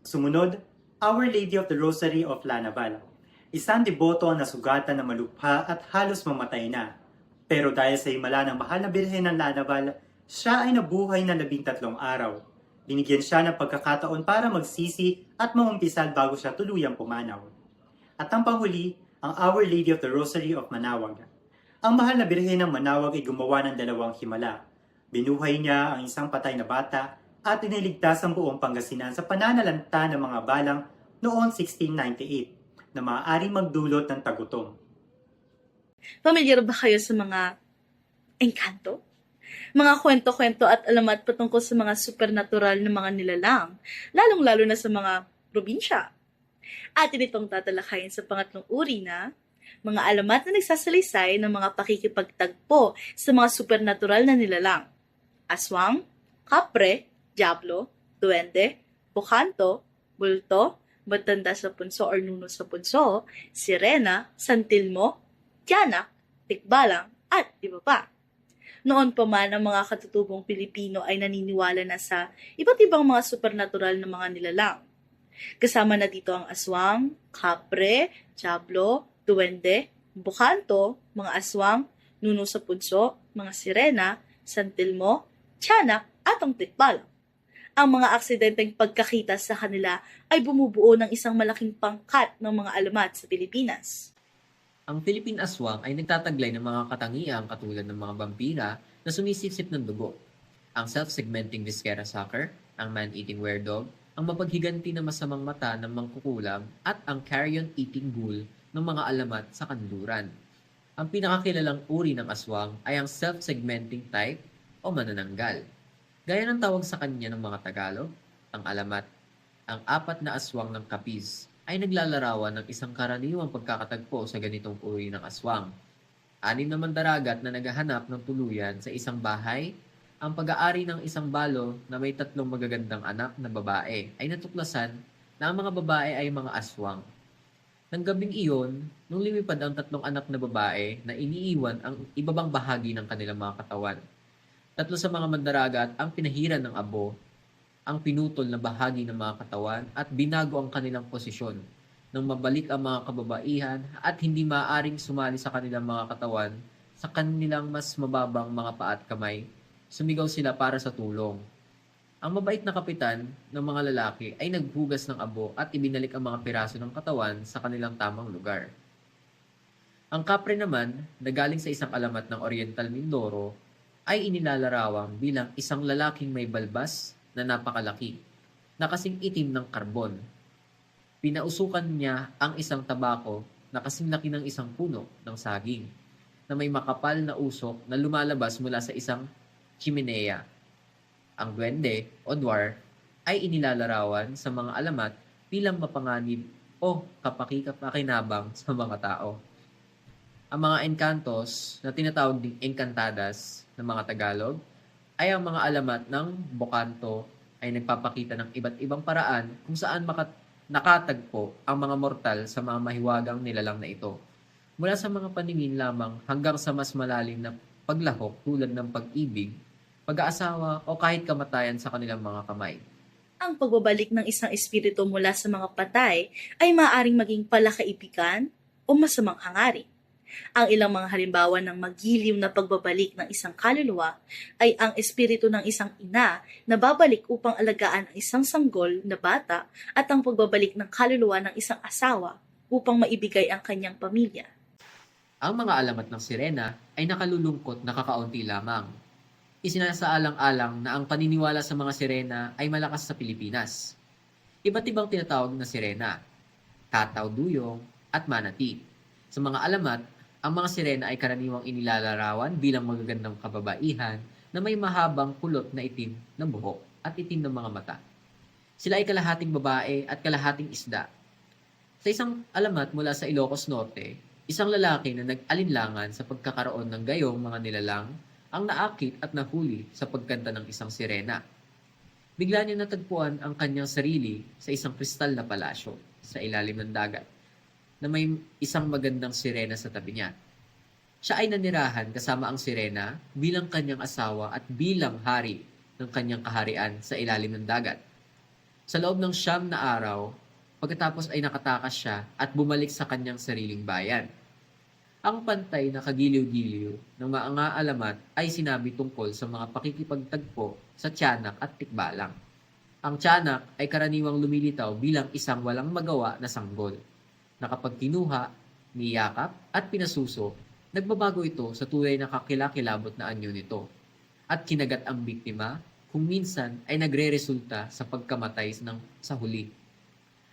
Speaker 3: Sumunod, Our Lady of the Rosary of Lanaval. Isang deboto ang nasugatan na malupha at halos mamatay na. Pero dahil sa himala ng mahal na birhen ng Lanaval, siya ay nabuhay na 13 araw. Binigyan siya ng pagkakataon para magsisi at maumpisal bago siya tuluyang pumanaw. At ang panghuli, ang Our Lady of the Rosary of Manawag. Ang mahal na birhen ng Manawag ay gumawa ng 2 himala. Binuhay niya ang isang patay na bata at iniligtas ang buong Pangasinan sa pananalanta ng mga balang noong 1698 na maaaring magdulot ng tagutom.
Speaker 2: Pamilyar ba kayo sa mga engkanto? Mga kwento-kwento at alamat patungkol sa mga supernatural na mga nilalang, lalong-lalo na sa mga probinsya. Atin itong tatalakayin sa pangatlong uri na mga alamat na nagsasalaysay ng mga pakikipagtagpo sa mga supernatural na nilalang. Aswang, kapre, diablo, duwende, bukanto, bulto, matanda sa punso or nuno sa punso, sirena, santilmo, tiyanak, tikbalang, at iba pa. Noon pa man ang mga katutubong Pilipino ay naniniwala na sa iba't ibang mga supernatural na mga nilalang. Kasama na dito ang aswang, kapre, diablo, duwende, bukanto, mga aswang, nuno sa punso, mga sirena, santilmo, tiyanak, at ang tikbalang. Ang mga aksidenteng pagkakita sa kanila ay bumubuo ng isang malaking pangkat ng mga alamat sa Pilipinas.
Speaker 5: Ang Philippine Aswang ay nagtataglay ng mga katangiang katulad ng mga vampira na sumisipsip ng dugo, ang self-segmenting viscera sucker, ang man-eating were-dog, ang mapaghiganti na masamang mata ng mangkukulam, at ang carrion-eating ghoul ng mga alamat sa kanluran. Ang pinakakilalang uri ng aswang ay ang self-segmenting type o manananggal. Gaya ng tawag sa kanya ng mga Tagalog, ang alamat, ang 4 na aswang ng Capiz, ay naglalarawan ng isang karaniwang pagkakatagpo sa ganitong uri ng aswang. 6 na mandaragat na naghahanap ng tuluyan sa isang bahay, ang pag-aari ng isang balo na may 3 magagandang anak na babae ay natuklasan na ang mga babae ay mga aswang. Nang gabing iyon, nung lumipad ang 3 anak na babae na iniiwan ang ibabang bahagi ng kanilang mga katawan. 3 sa mga mandaragat ang pinahiran ng abo, ang pinutol na bahagi ng mga katawan at binago ang kanilang posisyon nang mabalik ang mga kababaihan at hindi maaaring sumali sa kanilang mga katawan sa kanilang mas mababang mga paa at kamay. Sumigaw sila para sa tulong. Ang mabait na kapitan ng mga lalaki ay naghugas ng abo at ibinalik ang mga piraso ng katawan sa kanilang tamang lugar. Ang kapre naman, na galing sa isang alamat ng Oriental Mindoro, ay inilalarawan bilang isang lalaking may balbas na napakalaki, na kasing itim ng karbon. Pinausukan niya ang isang tabako na kasing laki ng isang puno ng saging, na may makapal na usok na lumalabas mula sa isang chimenea. Ang duwende o dwarf ay inilalarawan sa mga alamat bilang mapanganib o kapaki-kapakinabang sa mga tao. Ang mga encantos na tinatawag ding encantadas ng mga Tagalog ay ang mga alamat ng Bokanto ay nagpapakita ng iba't ibang paraan kung saan nakatagpo ang mga mortal sa mga mahiwagang nilalang na ito. Mula sa mga paningin lamang hanggang sa mas malalim na paglahok tulad ng pag-ibig, pag-aasawa o kahit kamatayan sa kanilang mga kamay.
Speaker 2: Ang pagbabalik ng isang espiritu mula sa mga patay ay maaaring maging palakaibigan o masamang hangarin. Ang ilang mga halimbawa ng magiliw na pagbabalik ng isang kaluluwa ay ang espiritu ng isang ina na babalik upang alagaan ang isang sanggol na bata at ang pagbabalik ng kaluluwa ng isang asawa upang maibigay ang kanyang pamilya.
Speaker 5: Ang mga alamat ng sirena ay nakalulungkot na kakaunti lamang. Isinasaalang-alang na ang paniniwala sa mga sirena ay malakas sa Pilipinas. Iba't ibang tinatawag na sirena, tataw duyong at manatee. Sa mga alamat, ang mga sirena ay karaniwang inilalarawan bilang magagandang kababaihan na may mahabang kulot na itim ng buhok at itim ng mga mata. Sila ay kalahating babae at kalahating isda. Sa isang alamat mula sa Ilocos Norte, isang lalaki na nag-alinlangan sa pagkakaroon ng gayong mga nilalang ang naakit at nahuli sa pagkanta ng isang sirena. Bigla niya natagpuan ang kanyang sarili sa isang kristal na palasyo sa ilalim ng dagat na may isang magandang sirena sa tabi niya. Siya ay nanirahan kasama ang sirena bilang kanyang asawa at bilang hari ng kanyang kaharian sa ilalim ng dagat. Sa loob ng 9 na araw, pagkatapos ay nakatakas siya at bumalik sa kanyang sariling bayan. Ang pantay na kagiliw-giliw ng mga alamat ay sinabi tungkol sa mga pakikipagtagpo sa tiyanak at tikbalang. Ang tiyanak ay karaniwang lumilitaw bilang isang walang magawa na sanggol, na kapag kinuha, niyakap at pinasuso, nagbabago ito sa tunay na kakilakilabot na anyo nito, at kinagat ang biktima kung minsan ay nagre-resulta sa pagkamatay sa huli.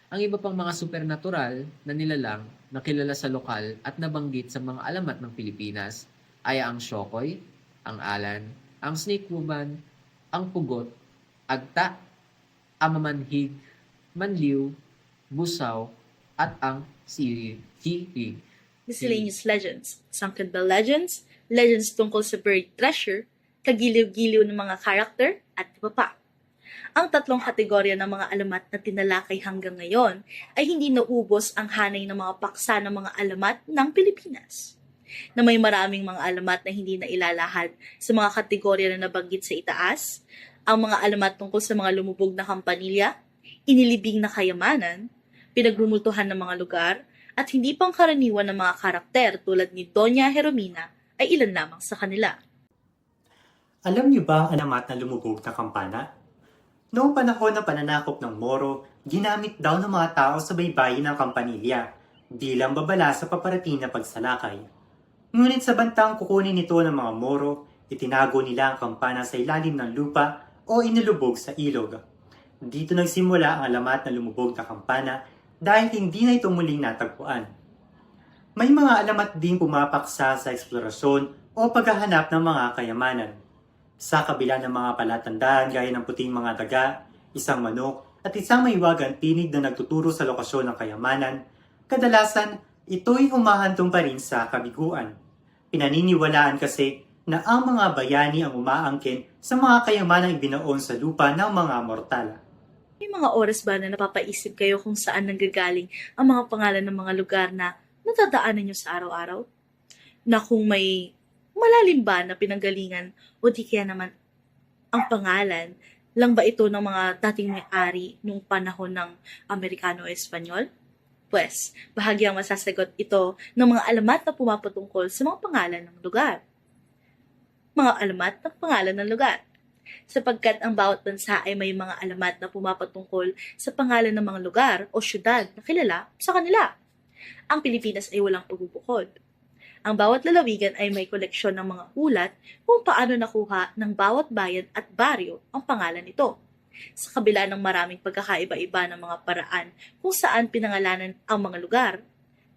Speaker 5: Ang iba pang mga supernatural na nilalang na kilala sa lokal at nabanggit sa mga alamat ng Pilipinas ay ang Shokoy, ang Alan, ang Snake Woman, ang Pugot, Agta, Amamanhig, Manliw, Busaw, at ang Sirig.
Speaker 2: Miscellaneous legends, sunken bell legends, legends tungkol sa buried treasure, kagiliw-giliw ng mga karakter, at iba pa. Ang 3 kategorya ng mga alamat na tinalakay hanggang ngayon ay hindi naubos ang hanay ng mga paksa ng mga alamat ng Pilipinas. Na may maraming mga alamat na hindi na ilalahad sa mga kategorya na nabanggit sa itaas, ang mga alamat tungkol sa mga lumubog na kampanilya, inilibing na kayamanan, pinagrumultuhan ng mga lugar, at hindi pangkaraniwan ng mga karakter tulad ni Doña Jeromina ay ilan lamang sa kanila.
Speaker 3: Alam niyo ba ang alamat na lumubog na kampana? Noong panahon ng pananakop ng Moro, ginamit daw ng mga tao sa baybayin ng Campanilla bilang babala sa paparating na pagsalakay. Ngunit sa bantang kukunin nito ng mga Moro, itinago nila ang kampana sa ilalim ng lupa o inilubog sa ilog. Dito nagsimula ang alamat na lumubog na kampana dahil hindi na ito muling natagpuan. May mga alamat din pumapaksa sa eksplorasyon o paghahanap ng mga kayamanan. Sa kabila ng mga palatandaan gaya ng puting mga daga, isang manok, at isang maiwagang tinig na nagtuturo sa lokasyon ng kayamanan, kadalasan ito'y humahantong pa rin sa kabiguan. Pinaniniwalaan kasi na ang mga bayani ang umaangkin sa mga kayamanang ibinaon sa lupa ng mga mortal.
Speaker 2: May mga oras ba na napapaisip kayo kung saan nanggagaling ang mga pangalan ng mga lugar na natadaanan nyo sa araw-araw? Na kung may malalim ba na pinanggalingan o di kaya naman ang pangalan lang ba ito ng mga dating may-ari nung panahon ng Amerikano o Espanyol? Pwes, bahagyang masasagot ito ng mga alamat na pumapatungkol sa mga pangalan ng lugar. Mga alamat ng pangalan ng lugar. Sapagkat ang bawat bansa ay may mga alamat na pumapatungkol sa pangalan ng mga lugar o syudad na kilala sa kanila. Ang Pilipinas ay walang pagbubukod. Ang bawat lalawigan ay may koleksyon ng mga ulat kung paano nakuha ng bawat bayan at baryo ang pangalan nito. Sa kabila ng maraming pagkakaiba-iba ng mga paraan kung saan pinangalanan ang mga lugar.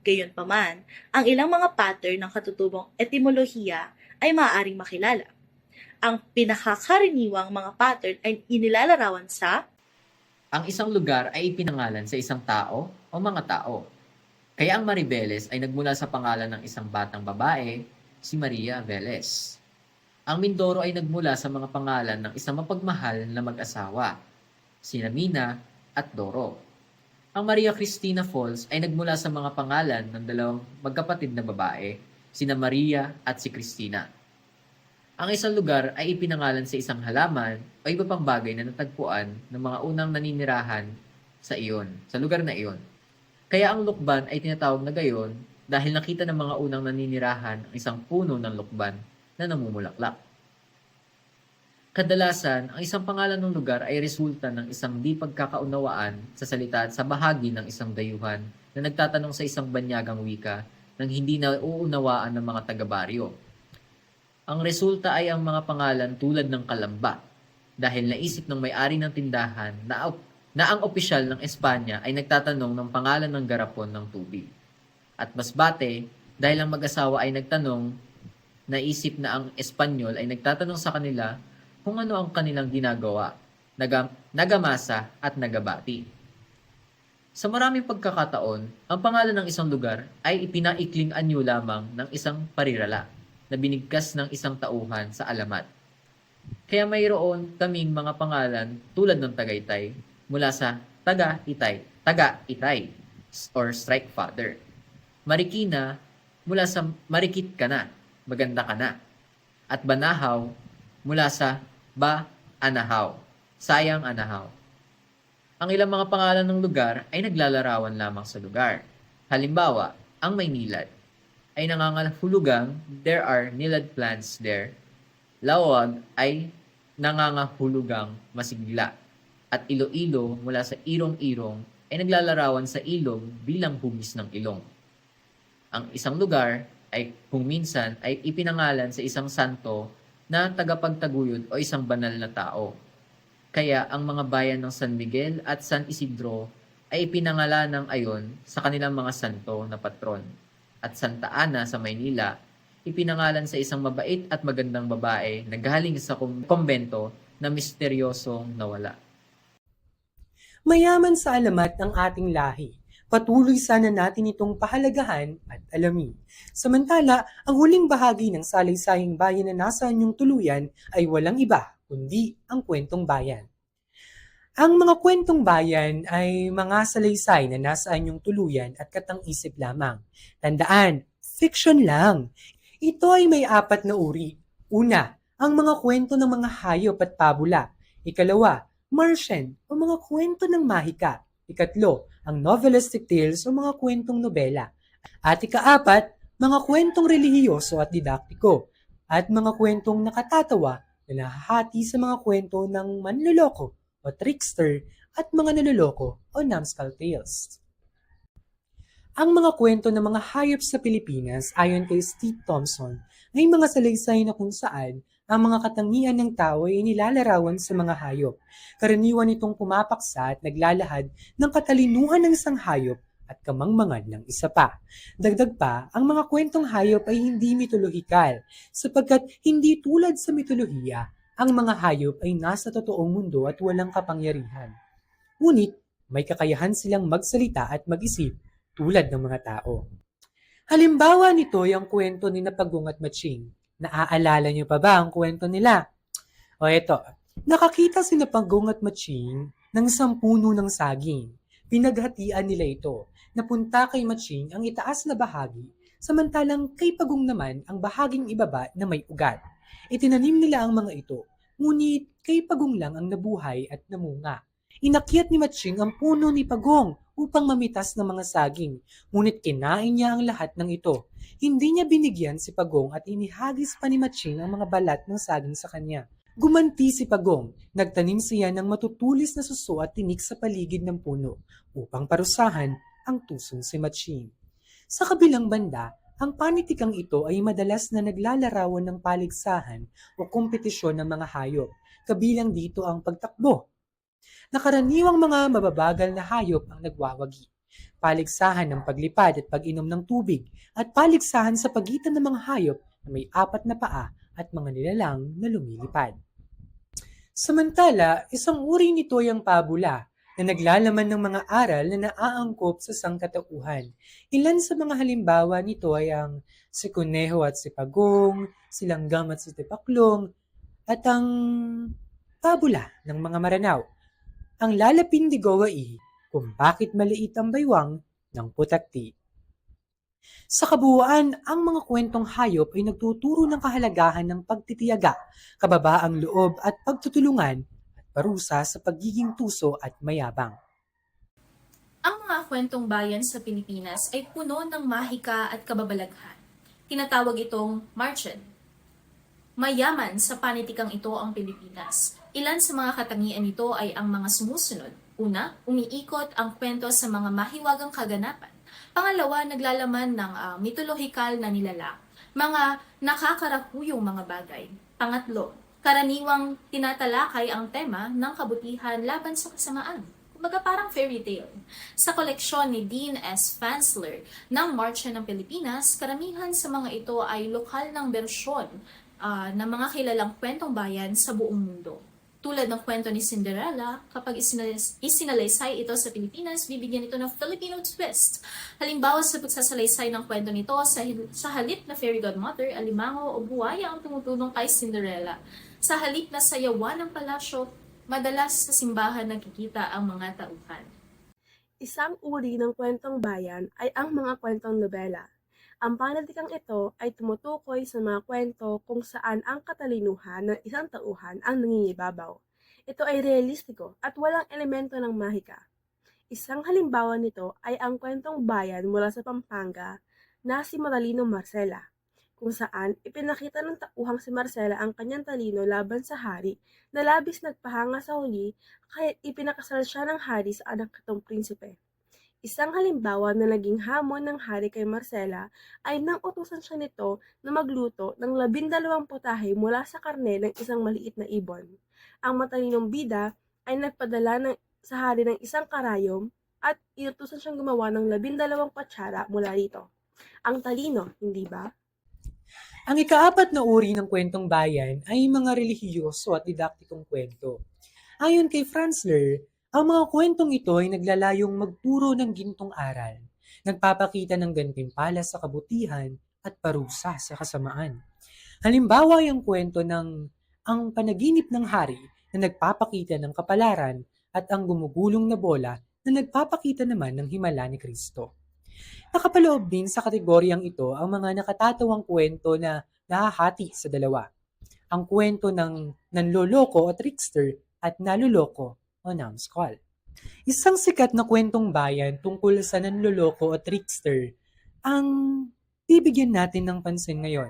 Speaker 2: Gayunpaman, ang ilang mga pattern ng katutubong etimolohiya ay maaaring makilala. Ang pinakakaraniwang mga pattern ay inilalarawan sa
Speaker 5: Ang isang lugar ay ipinangalan sa isang tao o mga tao. Kaya ang Maribeles ay nagmula sa pangalan ng isang batang babae, si Maria Velez. Ang Mindoro ay nagmula sa mga pangalan ng isang mapagmahal na mag-asawa, sina Mina at Doro. Ang Maria Cristina Falls ay nagmula sa mga pangalan ng dalawang magkapatid na babae, sina Maria at si Cristina. Ang isang lugar ay ipinangalan sa isang halaman o iba pang bagay na natagpuan ng mga unang naninirahan sa lugar na iyon. Kaya ang lukban ay tinatawag na gayon dahil nakita ng mga unang naninirahan ang isang puno ng lukban na namumulaklak. Kadalasan, ang isang pangalan ng lugar ay resulta ng isang di pagkakaunawaan sa salita at sa bahagi ng isang dayuhan na nagtatanong sa isang banyagang wika nang hindi na uuunawaan ng mga taga-baryo. Ang resulta ay ang mga pangalan tulad ng Kalamba dahil naisip ng may-ari ng tindahan na ang opisyal ng Espanya ay nagtatanong ng pangalan ng garapon ng tubig. At Masbate dahil ang mag-asawa ay nagtanong, naisip na ang Espanyol ay nagtatanong sa kanila kung ano ang kanilang ginagawa, nagamasa at nagabati. Sa maraming pagkakataon, ang pangalan ng isang lugar ay ipinaikling anyo lamang ng isang parirala na binigkas ng isang tauhan sa alamat. Kaya mayroon kaming mga pangalan tulad ng Tagaytay mula sa Taga-Itay or Strike Father. Marikina mula sa Marikit ka na, maganda ka na. At Banahaw mula sa Ba-Anahaw, sayang anahaw. Ang ilang mga pangalan ng lugar ay naglalarawan lamang sa lugar. Halimbawa, ang Maynilad ay nangangahulugang there are nilad plants there. Lawag ay nangangahulugang masigla. At Iloilo mula sa Irong-Irong ay naglalarawan sa ilog bilang hugis ng ilong. Ang isang lugar ay kung minsan ay ipinangalan sa isang santo na tagapagtaguyod o isang banal na tao. Kaya ang mga bayan ng San Miguel at San Isidro ay ipinangalan ng ayon sa kanilang mga santo na patron. At Santa Ana sa Maynila, ipinangalan sa isang mabait at magandang babae na galing sa kumbento na misteryosong nawala.
Speaker 1: Mayaman sa alamat ng ating lahi. Patuloy sana natin itong pahalagahan at alamin. Samantala, ang huling bahagi ng salaysayang bayan na nasa inyong tuluyan ay walang iba kundi ang kwentong bayan. Ang mga kwentong bayan ay mga salaysay na nasa inyong tuluyan at katang-isip lamang. Tandaan, fiction lang. Ito ay may 4 na uri. Una, ang mga kwento ng mga hayop at pabula. Ikalawa, Martian o mga kwento ng mahika. Ikatlo, ang novelistic tales o mga kwentong nobela. At ika-4, mga kwentong relihiyoso at didaktiko. At mga kwentong nakatatawa na nahahati sa mga kwento ng manloloko o trickster at mga naloloko o numbskull tales. Ang mga kwento ng mga hayop sa Pilipinas ayon kay Steve Thompson ay mga salaysay na kung saan ang mga katangian ng tao ay inilalarawan sa mga hayop. Karaniwan itong pumapaksa at naglalahad ng katalinuhan ng isang hayop at kamangmangan ng isa pa. Dagdag pa, ang mga kwentong hayop ay hindi mitolohikal sapagkat hindi tulad sa mitolohiya, ang mga hayop ay nasa totoong mundo at walang kapangyarihan. Ngunit may kakayahan silang magsalita at mag-isip tulad ng mga tao. Halimbawa nito ay ang kwento ni Napagong at Matching. Naaalala niyo pa ba ang kwento nila? O eto, nakakita si Napagong at Matching ng isang puno ng saging. Pinaghatian nila ito. Napunta kay Matching ang itaas na bahagi, samantalang kay Pagong naman ang bahaging ibaba na may ugat. Itinanim nila ang mga ito, ngunit kay Pagong lang ang nabuhay at namunga. Inakyat ni Matching ang puno ni Pagong upang mamitas ng mga saging, ngunit kinain niya ang lahat ng ito. Hindi niya binigyan si Pagong at inihagis pa ni Matching ang mga balat ng saging sa kanya. Gumanti si Pagong, nagtanim siya ng matutulis na suso at tinik sa paligid ng puno upang parusahan ang tusong si Matching. Sa kabilang banda, ang panitikang ito ay madalas na naglalarawan ng paligsahan o kompetisyon ng mga hayop, kabilang dito ang pagtakbo. Nakaraniwang mga mababagal na hayop ang nagwawagi. Paligsahan ng paglipad at pag-inom ng tubig at paligsahan sa pagitan ng mga hayop na may 4 na paa at mga nilalang na lumilipad. Samantala, isang uri nito ay ang pabula na naglalaman ng mga aral na naaangkop sa sangkatauhan. Ilan sa mga halimbawa nito ay ang si Kuneho at si Pagong, si Langgam at si Tipaklong, at ang pabula ng mga Maranao. Ang lalaping digawai kung bakit maliit ang baywang ng putakti. Sa kabuuan, ang mga kwentong hayop ay nagtuturo ng kahalagahan ng pagtitiyaga, kababaang loob at pagtutulungan at parusa sa pagiging tuso at mayabang.
Speaker 6: Ang mga kwentong bayan sa Pilipinas ay puno ng mahika at kababalaghan. Tinatawag itong marchen. Mayaman sa panitikang ito ang Pilipinas. Ilan sa mga katangian nito ay ang mga sumusunod. Una, umiikot ang kwento sa mga mahiwagang kaganapan. Pangalawa, naglalaman ng mitolohikal na nilalang. Mga nakakarakuyong mga bagay. Pangatlo, karaniwang tinatalakay ang tema ng kabutihan laban sa kasamaan. Kumbaga parang fairy tale. Sa koleksyon ni Dean S. Fansler ng Marcha ng Pilipinas, karamihan sa mga ito ay lokal ng bersyon ng mga kilalang kwentong bayan sa buong mundo. Tulad ng kwento ni Cinderella, kapag isinalaysay ito sa Pilipinas, bibigyan ito ng Filipino twist. Halimbawa sa pagsasalaysay ng kwento nito, sa halip na fairy godmother, alimango o buwaya ang tumutulong kay Cinderella. Sa halip na sayawan ng palasyo, madalas sa simbahan nakikita ang mga tauhan.
Speaker 4: Isang uri ng kwentong bayan ay ang mga kwentong nobela. Ang panitikang ito ay tumutukoy sa mga kwento kung saan ang katalinuhan ng isang tauhan ang nangingibabaw. Ito ay realistiko at walang elemento ng mahika. Isang halimbawa nito ay ang kwentong bayan mula sa Pampanga na si Matalino Marcela, kung saan ipinakita ng tauhang si Marcela ang kanyang talino laban sa hari na labis nagpahanga sa huli kaya ipinakasal siya ng hari sa anak nitong prinsipe. Isang halimbawa na naging hamon ng hari kay Marcela ay nang utusan siya nito na magluto ng 12 putahe mula sa karne ng isang maliit na ibon. Ang matalinong bida ay nagpadala sa hari ng isang karayom at inutusan siyang gumawa ng 12 kutsara mula rito. Ang talino, hindi ba?
Speaker 1: Ang ika-4 na uri ng kwentong bayan ay mga relihiyoso at didaktikong kwento. Ayon kay Fansler, ang mga kwentong ito ay naglalayong magturo ng gintong aral, nagpapakita ng gantimpala sa kabutihan at parusa sa kasamaan. Halimbawa ay ang kwento ng ang panaginip ng hari na nagpapakita ng kapalaran at ang gumugulong na bola na nagpapakita naman ng himala ni Kristo. Nakapaloob din sa kategoryang ito ang mga nakatatawang kwento na nahahati sa dalawa. Ang kwento ng nanloloko o trickster at naloloko o numbskull. Isang sikat na kwentong bayan tungkol sa nanloloko o trickster ang bibigyan natin ng pansin ngayon.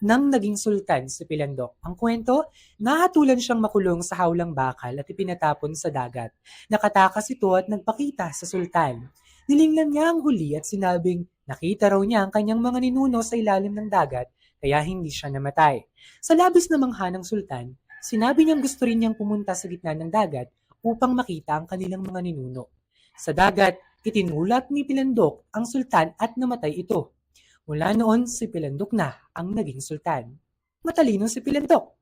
Speaker 1: Nang naging sultan si Pilandok. Ang kwento, nahatulan siyang makulong sa hawlang bakal at ipinatapon sa dagat. Nakatakas ito at nagpakita sa sultan. Nilinglan niya ang huli at sinabing nakita raw niya ang kanyang mga ninuno sa ilalim ng dagat kaya hindi siya namatay. Sa labis na mangha ng sultan, sinabi niyang gusto rin niyang pumunta sa gitna ng dagat upang makita ang kanilang mga ninuno. Sa dagat, itinulak ni Pilandok ang sultan at namatay ito. Mula noon, si Pilandok na ang naging sultan. Matalino si Pilandok.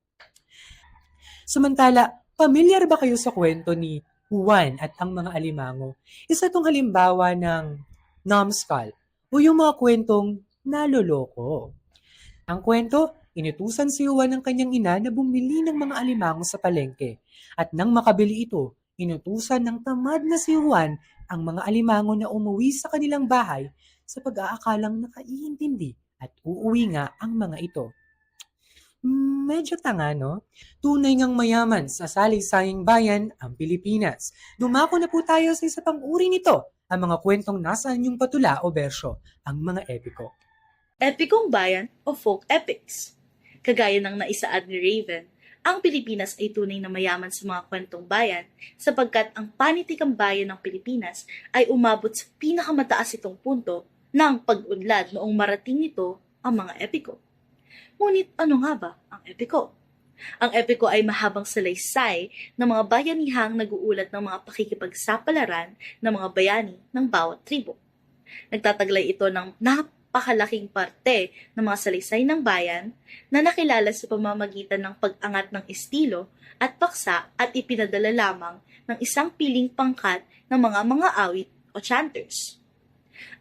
Speaker 1: Samantala, pamilyar ba kayo sa kwento ni Juan at ang mga alimango. Isa itong halimbawa ng numbskull o yung mga kwentong naloloko. Ang kwento, inutusan si Juan ng kanyang ina na bumili ng mga alimango sa palengke. At nang makabili ito, inutusan ng tamad na si Juan ang mga alimango na umuwi sa kanilang bahay sa pag-aakalang nakaiintindi at uuwi nga ang mga ito. Medyo tanga, no? Tunay ngang mayaman sa salisaing bayan ang Pilipinas. Dumako na po tayo sa isa pang uri nito, ang mga kwentong nasa anyong patula o bersyo, ang mga epiko.
Speaker 2: Epikong bayan o folk epics. Kagaya ng naisaad ni Raven, ang Pilipinas ay tunay na mayaman sa mga kwentong bayan sapagkat ang panitikang bayan ng Pilipinas ay umabot sa pinakamataas itong punto ng pag-unlad noong marating nito ang mga epiko. Ngunit ano nga ba ang epiko? Ang epiko ay mahabang salaysay ng mga bayanihang nag-uulat ng mga pakikipagsapalaran ng mga bayani ng bawat tribo. Nagtataglay ito ng napakalaking parte ng mga salaysay ng bayan na nakilala sa pamamagitan ng pag-angat ng estilo at paksa at ipinadala lamang ng isang piling pangkat ng mga awit o chanters.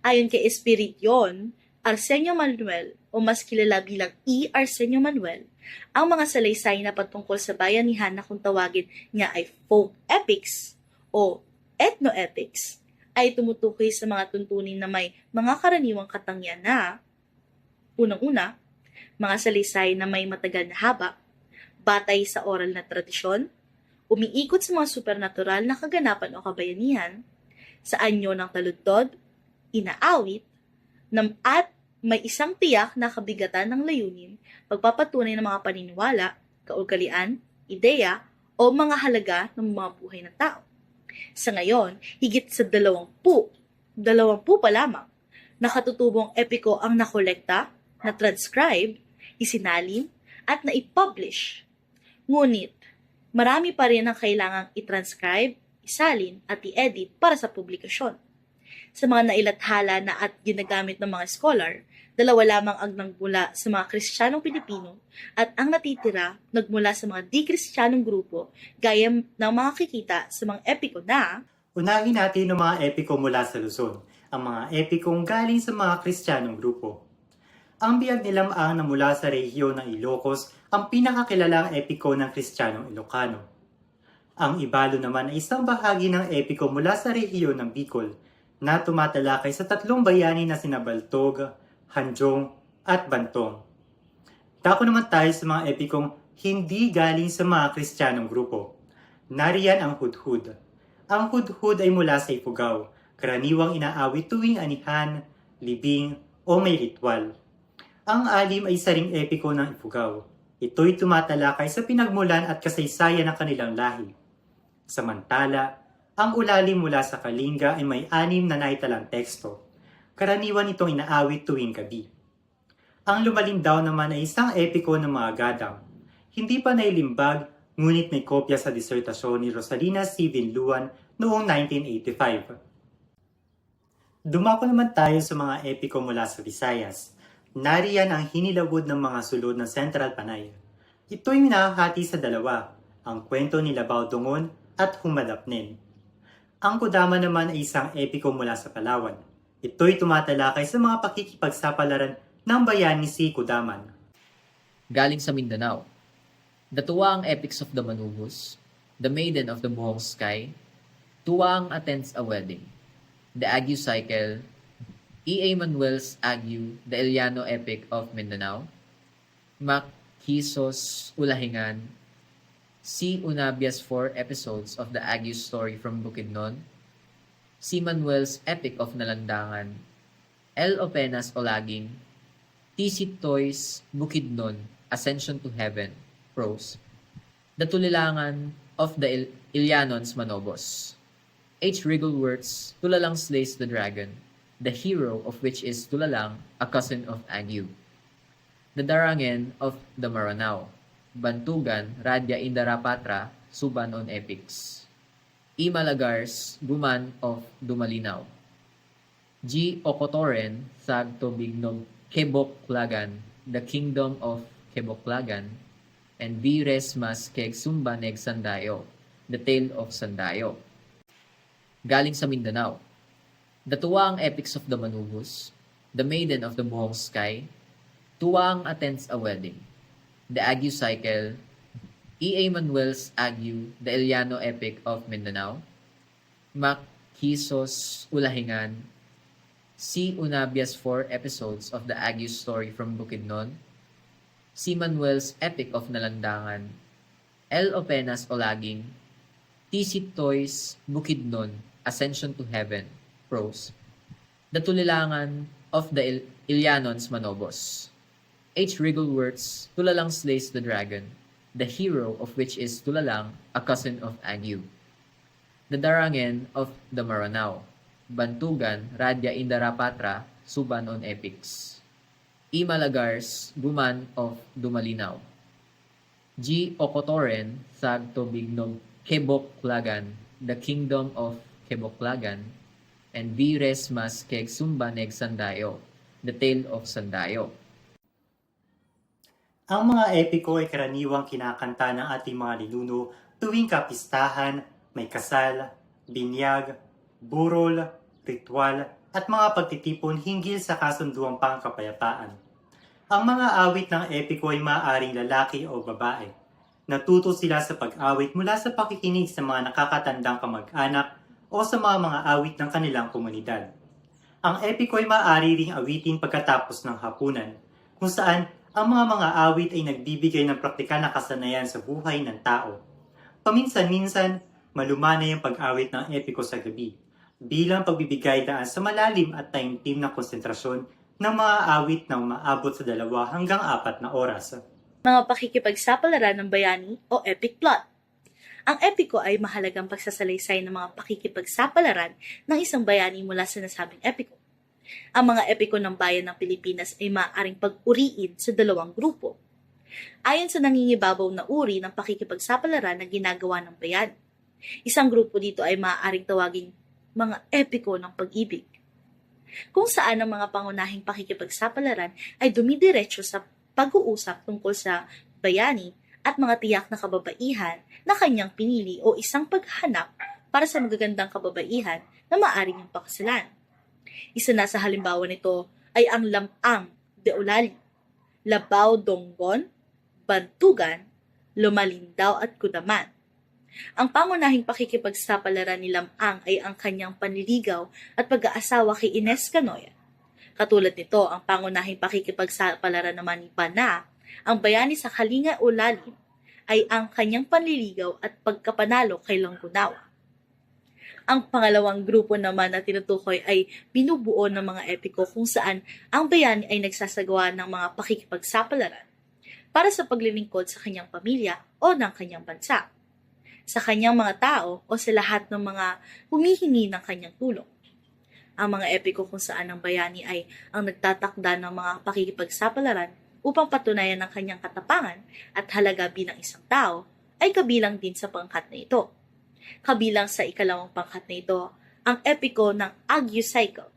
Speaker 2: Ayon kay Espirition Arsenio Manuel o mas kilala bilang E. Arsenio Manuel, ang mga salaysay na patungkol sa bayanihan na kung tawagin niya ay folk epics o ethno-epics ay tumutukoy sa mga tuntunin na may mga karaniwang katangyan na unang-una, mga salaysay na may matagal na haba, batay sa oral na tradisyon, umiikot sa mga supernatural na kaganapan o kabayanihan, sa anyo ng taludtod, inaawit, at may isang tiyak na kabigatan ng layunin, pagpapatunay ng mga paniniwala, kaugalian, ideya, o mga halaga ng mga buhay ng tao. Sa ngayon, higit sa 20 pa lamang, nakatutubong epiko ang nakolekta, na-transcribe, isinalin, at na-publish. Ngunit, marami pa rin ang kailangang i-transcribe, isalin, at i-edit para sa publikasyon. Sa mga nailathala na at ginagamit ng mga scholar, 2 lamang ang nagmula sa mga Kristiyanong Pilipino at ang natitira nagmula sa mga di-Kristiyanong grupo gaya ng mga kikita sa mga epiko na
Speaker 3: Unahin natin ang mga epiko mula sa Luzon, ang mga epikong galing sa mga Kristiyanong grupo. Ang biyag nilamang na mula sa rehiyon ng Ilocos ang pinakakilalang epiko ng Kristiyanong Ilocano. Ang Ibalo naman ay isang bahagi ng epiko mula sa rehiyon ng Bicol na tumatalakay sa 3 bayani na sina Baltog, Hanjong, at Bantong. Dako naman tayo sa mga epikong hindi galing sa mga Kristiyanong grupo. Nariyan ang Hudhud. Ang Hudhud ay mula sa Ifugao, karaniwang inaawit tuwing anihan, libing, o may ritual. Ang Alim ay isa ring epiko ng Ifugao. Ito'y tumatalakay sa pinagmulan at kasaysayan ng kanilang lahi. Samantala, ang Ulalim mula sa Kalinga ay may 6 na naitalang teksto. Karaniwan itong inaawit tuwing gabi. Ang Lumalim daw naman ay isang epiko ng mga gadang. Hindi pa nailimbag, ngunit may kopya sa disertasyon ni Rosalina C. Vinluan noong 1985. Dumako naman tayo sa mga epiko mula sa Visayas. Nariyan ang hinilawod ng mga sulod ng Central Panay. Ito'y minahati sa 2, ang kwento ni Labaw Dungon at Humadapnin. Ang Kudama naman ay isang epiko mula sa Palawan. Ito'y tumatalakay sa mga pakikipagsapalaran ng bayani si Kudaman.
Speaker 5: Galing sa Mindanao. Datuwa ang epics of the Manubos, the Maiden of the Buhong Sky, Tuwang Attends a Wedding, the Ague Cycle, E. A. Manuel's Ague, the Iliano Epic of Mindanao, Makisos Ulahingan, C. Unabia's 4 episodes of the Ague story from Bukidnon, C. Manuel's Epic of Nalandangan, L. Openas Olaging, T. Toy's Bukidnon, Ascension to Heaven, prose, The Tulilangan of the Ilianons Manobos, H. Wrigglesworth's Tulalang Slays the Dragon, the hero of which is Tulalang, a cousin of Ague, The Darangen of the Maranao, Bantugan, Radya Indarapatra, Suban on Epics, E. Malagar's Guman of Dumalinaw, G. Okotoren, Sag Tobignog, Keboklagan, The Kingdom of Keboklagan, and B. Resmas Keg Sumbaneg Sandayo, The Tale of Sandayo. galing sa Mindanao. Datuwa ang epics of the Manubos, The Maiden of the Buhong Sky, Tuwang Attends a Wedding, The Ague Cycle, E.A. Manuel's Ague, The Iliano Epic of Mindanao, Makisos Ulahingan, C. Unabia's 4 episodes of the Ague story from Bukidnon, C. Manuel's Epic of Nalandangan, L. Openas Olaging, T.C. Toy's Bukidnon, Ascension to Heaven, prose, The Tulilangan of the Ilianons Manobos, H. Wrigglesworth's Tulalang Slays the Dragon, the hero of which is Tulalang, a cousin of Ague, The Darangen of the Maranao, Bantugan, Radya Indarapatra, Suban on Epics, E. Malagar's Guman of Dumalinaw, G. Okotoren, Sag Tobignog Keboklagan, The Kingdom of Keboklagan, and V. Resmas Keg Sumbaneg Sandayo, The Tale of Sandayo.
Speaker 3: Ang mga epiko ay karaniwang kinakanta ng ating mga ninuno tuwing kapistahan, may kasal, binyag, burol, ritual, at mga pagtitipon hinggil sa kasunduang pangkapayapaan. Ang mga awit ng epiko ay maaaring lalaki o babae. Natuto sila sa pag-awit mula sa pakikinig sa mga nakakatandang kamag-anak o sa mga awit ng kanilang komunidad. Ang epiko ay maaari ring awitin pagkatapos ng hapunan, kung saan ang mga awit ay nagbibigay ng praktikal na kasanayan sa buhay ng tao. Paminsan-minsan, malumanay ang pag-awit ng epiko sa gabi, bilang pagbibigay daan sa malalim at taimtim na konsentrasyon ng mga awit na umaabot sa 2 hanggang 4 na oras.
Speaker 2: Mga pakikipagsapalaran ng bayani o epic plot. Ang epiko ay mahalagang pagsasalaysay ng mga pakikipagsapalaran ng isang bayani mula sa nasabing epiko. Ang mga epiko ng bayan ng Pilipinas ay maaaring pag-uriin sa 2 grupo. Ayon sa nangingibabaw na uri ng pakikipagsapalaran na ginagawa ng bayan. Isang grupo dito ay maaaring tawaging mga epiko ng pag-ibig, kung saan ang mga pangunahing pakikipagsapalaran ay dumidiretso sa pag-uusap tungkol sa bayani at mga tiyak na kababaihan na kanyang pinili o isang paghanap para sa magagandang kababaihan na maaari niyang pakasalan. Isa na sa halimbawa nito ay ang Lamang de Olali, Labaw Donggon, Bantugan, Lumalindaw at Kudaman. Ang pangunahing pakikipagsapalaran ni Lamang ay ang kanyang panliligaw at pag-aasawa kay Ines Canoya. Katulad nito, ang pangunahing pakikipagsapalaran naman ni Pana, ang bayani sa Kalinga o Lalim, ay ang kanyang panliligaw at pagkapanalo kay Langgunawa. Ang pangalawang grupo naman na tinutukoy ay binubuo ng mga epiko kung saan ang bayani ay nagsasagawa ng mga pakikipagsapalaran para sa paglilingkod sa kanyang pamilya o ng kanyang bansa, sa kanyang mga tao o sa lahat ng mga humihingi ng kanyang tulong. Ang mga epiko kung saan ang bayani ay ang nagtatakda ng mga pakikipagsapalaran upang patunayan ang kanyang katapangan at halaga bilang isang tao ay kabilang din sa pangkat na ito. Kabilang sa ikalawang pangkat na ito, ang epiko ng Ague Cycle,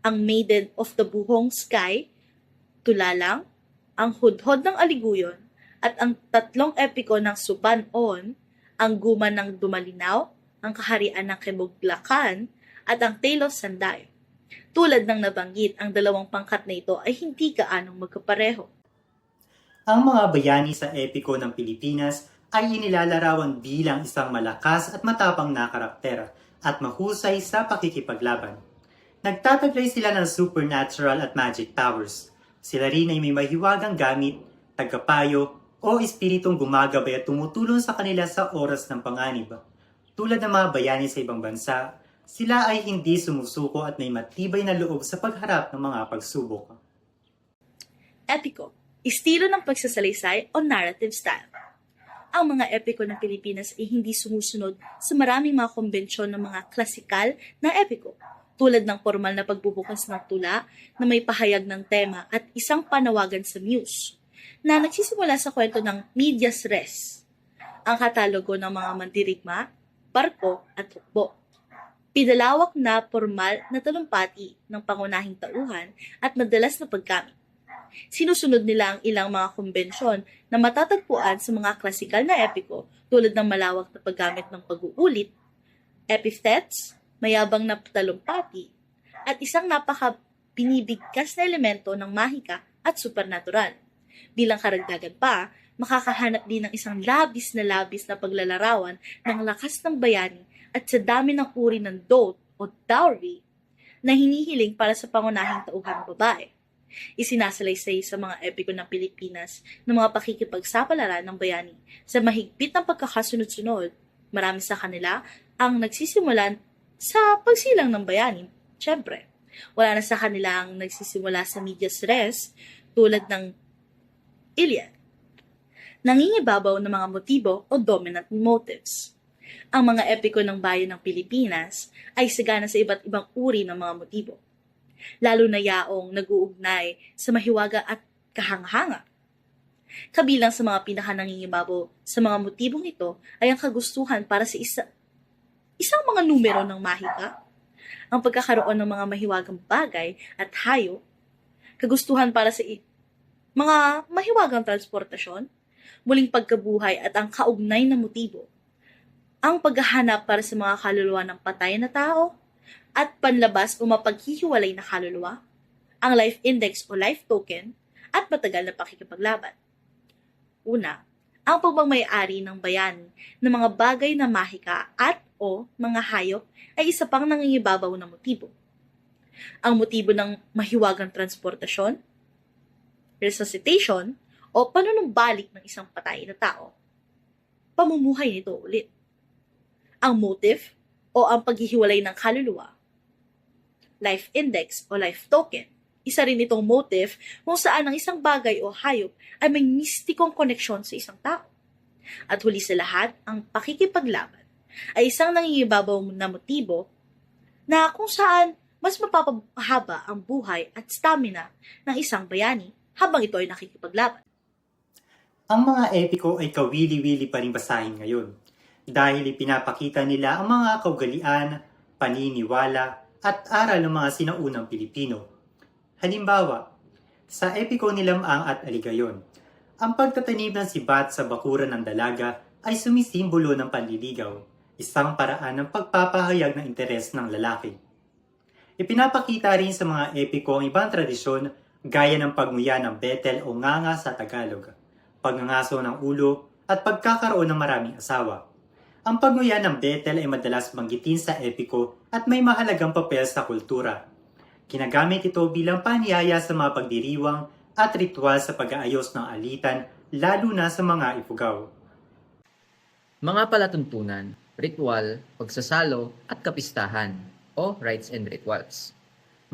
Speaker 2: ang Maiden of the Buhong Sky, Tulalang, ang Hudhod ng Aliguyon, at ang 3 epiko ng Suban-on, ang Guman ng Dumalinaw, ang Kaharian ng Kebuglakan, at ang Tale of Sandayo. Tulad ng nabanggit, ang 2 pangkat na ito ay hindi gaanong magkapareho.
Speaker 3: Ang mga bayani sa epiko ng Pilipinas ay inilalarawan bilang isang malakas at matapang na karakter at mahusay sa pakikipaglaban. Nagtataglay sila ng supernatural at magic powers. Sila rin ay may mahiwagang gamit, tagapayo, o espiritong gumagabay at tumutulong sa kanila sa oras ng panganib. Tulad ng mga bayani sa ibang bansa, sila ay hindi sumusuko at may matibay na loob sa pagharap ng mga pagsubok.
Speaker 2: Epiko, estilo ng pagsasalaysay o narrative style. Ang mga epiko ng Pilipinas ay hindi sumusunod sa maraming mga konbensyon ng mga klasikal na epiko, tulad ng formal na pagbubukas ng tula na may pahayag ng tema at isang panawagan sa muse, na nagsisimula sa kwento ng medias res, ang katalogo ng mga mandirigma, barko at hukbo. Pinalawak na formal na talumpati ng pangunahing tauhan at madalas na paggamit. Sinusunod nila ang ilang mga kumbensyon na matatagpuan sa mga klasikal na epiko tulad ng malawak na paggamit ng pag-uulit, epithets, mayabang na talumpati, at isang binibigkas na elemento ng mahika at supernatural. Bilang karagdagan pa, makakahanap din ng isang labis na paglalarawan ng lakas ng bayani at sa dami ng uri ng dote o dowry na hinihiling para sa pangunahing tauhang babae. Isinasalaysay sa mga epiko ng Pilipinas ng mga pakikipagsapalaran ng bayani sa mahigpit ng pagkakasunod-sunod. Marami sa kanila ang nagsisimulan sa pagsilang ng bayani. Siyempre, wala na sa kanila ang nagsisimula sa medias res tulad ng Iliad. Nangingibabaw ng mga motibo o dominant motives. Ang mga epiko ng bayan ng Pilipinas ay sagana sa iba't ibang uri ng mga motibo, lalo na yaong nag-uugnay sa mahiwaga at kahanghanga. Kabilang sa mga pinakanangingibabaw sa mga motibong ito ay ang kagustuhan para sa isang mga numero ng mahika, ang pagkakaroon ng mga mahiwagang bagay at hayop, kagustuhan para sa mga mahiwagang transportasyon, muling pagkabuhay at ang kaugnay na motibo, ang paghahanap para sa mga kaluluwa ng patay na tao, at panlabas o mapaghihiwalay na kaluluwa, ang life index o life token, at matagal na pakikipaglaban. Una, ang pagmamayari ng bayan ng mga bagay na mahika at o mga hayop ay isa pang nangingibabaw na motibo. Ang motibo ng mahiwagang transportasyon, resuscitation, o panunumbalik ng isang patay na tao, pamumuhay nito ulit. Ang motive o ang paghihiwalay ng kaluluwa, life index o life token, isa rin itong motive kung saan ang isang bagay o hayop ay may mistikong koneksyon sa isang tao. At huli sa lahat, ang pakikipaglaban ay isang nangingibabaw na motibo na kung saan mas mapapahaba ang buhay at stamina ng isang bayani habang ito ay nakikipaglaban.
Speaker 3: Ang mga epiko ay kawili-wili pa rin basahin ngayon dahil ipinapakita nila ang mga kaugalian, paniniwala, at aral ng mga sinaunang Pilipino. Halimbawa, sa epiko ni Lamang at Aligayon, ang pagtatanim ng sibat sa bakuran ng dalaga ay sumisimbolo ng panliligaw, isang paraan ng pagpapahayag ng interes ng lalaki. Ipinapakita rin sa mga epiko ang ibang tradisyon gaya ng pagmuya ng betel o nganga sa Tagalog, pagngangaso ng ulo, at pagkakaroon ng maraming asawa. Ang pagmuya ng betel ay madalas banggitin sa epiko at may mahalagang papel sa kultura. Kinagamit ito bilang paniyaya sa mga pagdiriwang at ritual sa pag-aayos ng alitan, lalo na sa mga ipugaw.
Speaker 5: Mga palatuntunan, ritual, pagsasalo, at kapistahan o rites and rituals.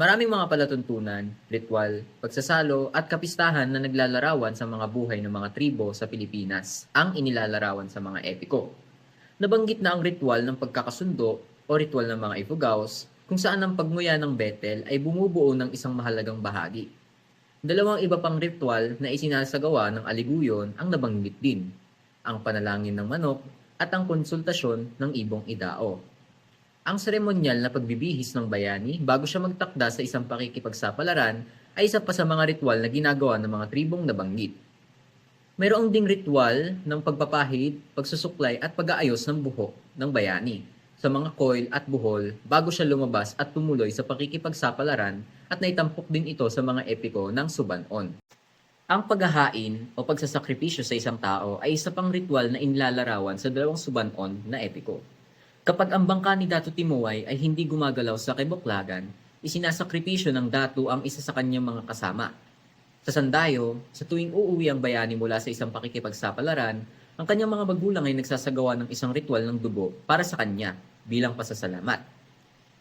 Speaker 5: Maraming mga palatuntunan, ritual, pagsasalo, at kapistahan na naglalarawan sa mga buhay ng mga tribo sa Pilipinas ang inilalarawan sa mga epiko. Nabanggit na ang ritual ng pagkakasundo o ritual ng mga ifugaws kung saan ang pagmuya ng betel ay bumubuo ng isang mahalagang bahagi. Dalawang iba pang ritual na isinasagawa ng aliguyon ang nabanggit din, ang panalangin ng manok at ang konsultasyon ng ibong idao. Ang seremonyal na pagbibihis ng bayani bago siya magtakda sa isang pakikipagsapalaran ay isa pa sa mga ritual na ginagawa ng mga tribong nabanggit. Mayroong ding ritual ng pagpapahid, pagsusuklay at pag-aayos ng buhok ng bayani sa mga coil at buhol bago siya lumabas at tumuloy sa pakikipagsapalaran at naitampok din ito sa mga epiko ng Subanon. Ang paghahain o pagsasakripisyo sa isang tao ay isa pang ritual na inilalarawan sa dalawang Subanon na epiko. Kapag ang bangka ni Datu Timuay ay hindi gumagalaw sa kibuklagan, isinasakripisyo ng Datu ang isa sa kanyang mga kasama. Sa sandayo, sa tuwing uuwi ang bayani mula sa isang pakikipagsapalaran, ang kanyang mga magulang ay nagsasagawa ng isang ritual ng dugo para sa kanya bilang pasasalamat.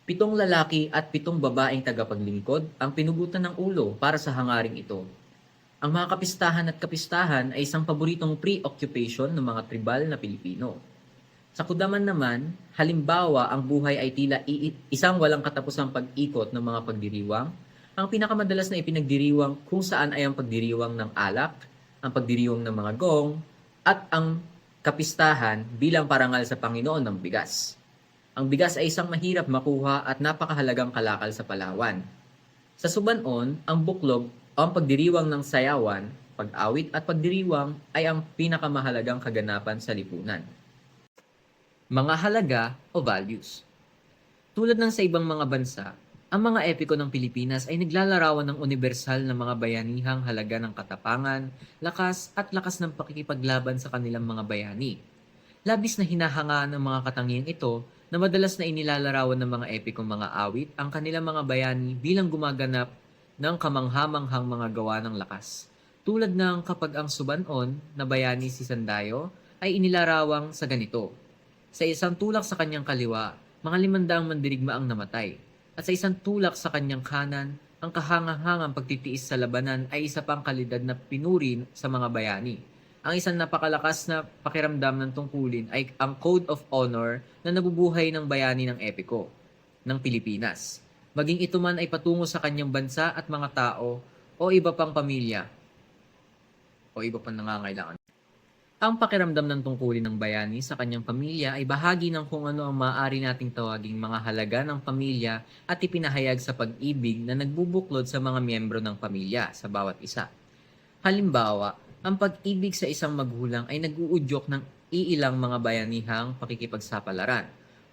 Speaker 5: 7 lalaki at 7 babaeng tagapaglingkod ang pinugutan ng ulo para sa hangaring ito. Ang mga kapistahan at kapistahan ay isang paboritong preoccupation ng mga tribal na Pilipino. Sa Kudaman naman, halimbawa ang buhay ay tila isang walang katapusang pag-ikot ng mga pagdiriwang. Ang pinakamadalas na ipinagdiriwang kung saan ay ang pagdiriwang ng alak, ang pagdiriwang ng mga gong, at ang kapistahan bilang parangal sa Panginoon ng bigas. Ang bigas ay isang mahirap makuha at napakahalagang kalakal sa Palawan. Sa Subanon, ang buklog o ang pagdiriwang ng sayawan, pag-awit at pagdiriwang ay ang pinakamahalagang kaganapan sa lipunan. Mga halaga o values. Tulad ng sa ibang mga bansa, ang mga epiko ng Pilipinas ay naglalarawan ng universal na mga bayanihang halaga ng katapangan, lakas at lakas ng pakikipaglaban sa kanilang mga bayani. Labis na hinahangaan ng mga katangiang ito na madalas na inilalarawan ng mga epikong mga awit ang kanilang mga bayani bilang gumaganap ng kamanghamanghang mga gawa ng lakas. Tulad ng kapag ang Subanon na bayani si Sandayo ay inilarawang sa ganito. Sa isang tulak sa kanyang kaliwa, mga 500 mandirigma ang namatay. At sa isang tulak sa kanyang kanan, ang kahangahangang pagtitiis sa labanan ay isa pang kalidad na pinuri sa mga bayani. Ang isang napakalakas na pakiramdam ng tungkulin ay ang Code of Honor na nabubuhay ng bayani ng epiko ng Pilipinas. Maging ito man ay patungo sa kanyang bansa at mga tao o iba pang pamilya o iba pang nangangailangan. Ang pakiramdam ng tungkulin ng bayani sa kanyang pamilya ay bahagi ng kung ano ang maaari nating tawaging mga halaga ng pamilya at ipinahayag sa pag-ibig na nagbubuklod sa mga miyembro ng pamilya sa bawat isa. Halimbawa, ang pag-ibig sa isang magulang ay nag-uudyok ng iilang mga bayanihang pakikipagsapalaran.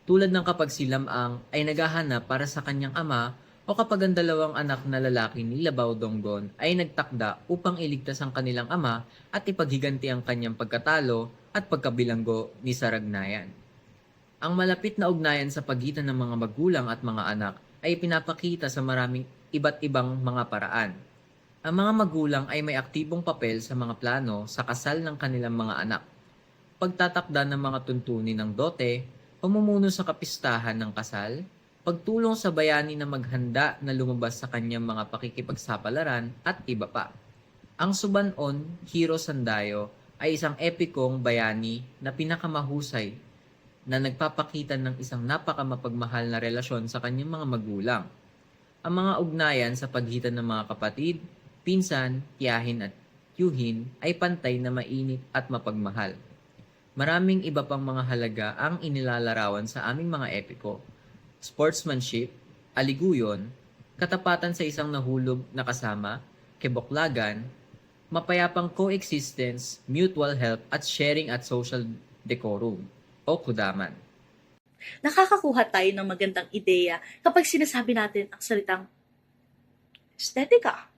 Speaker 5: Tulad ng kapag si Lamang ay naghahanap para sa kanyang ama o kapag ang dalawang anak na lalaki ni Labaw Donggon ay nagtakda upang iligtas ang kanilang ama at ipaghiganti ang kanyang pagkatalo at pagkabilanggo ni Saragnayan. Ang malapit na ugnayan sa pagitan ng mga magulang at mga anak ay pinapakita sa maraming iba't ibang mga paraan. Ang mga magulang ay may aktibong papel sa mga plano sa kasal ng kanilang mga anak. Pagtatakda ng mga tuntunin ng dote, pamumuno sa kapistahan ng kasal, pagtulong sa bayani na maghanda na lumabas sa kanyang mga pakikipagsapalaran at iba pa. Ang Subanon, Hero Sandayo, ay isang epikong bayani na pinakamahusay na nagpapakita ng isang napakamapagmahal na relasyon sa kanyang mga magulang. Ang mga ugnayan sa pagitan ng mga kapatid, pinsan, tiyahin at tiyuhin ay pantay na mainit at mapagmahal. Maraming iba pang mga halaga ang inilalarawan sa aming mga epiko. Sportsmanship, aliguyon, katapatan sa isang nahulog na kasama, keboklagan, mapayapang coexistence, mutual help at sharing at social decorum o kudaman.
Speaker 2: Nakakakuha tayo ng magandang ideya kapag sinasabi natin ang salitang estetika,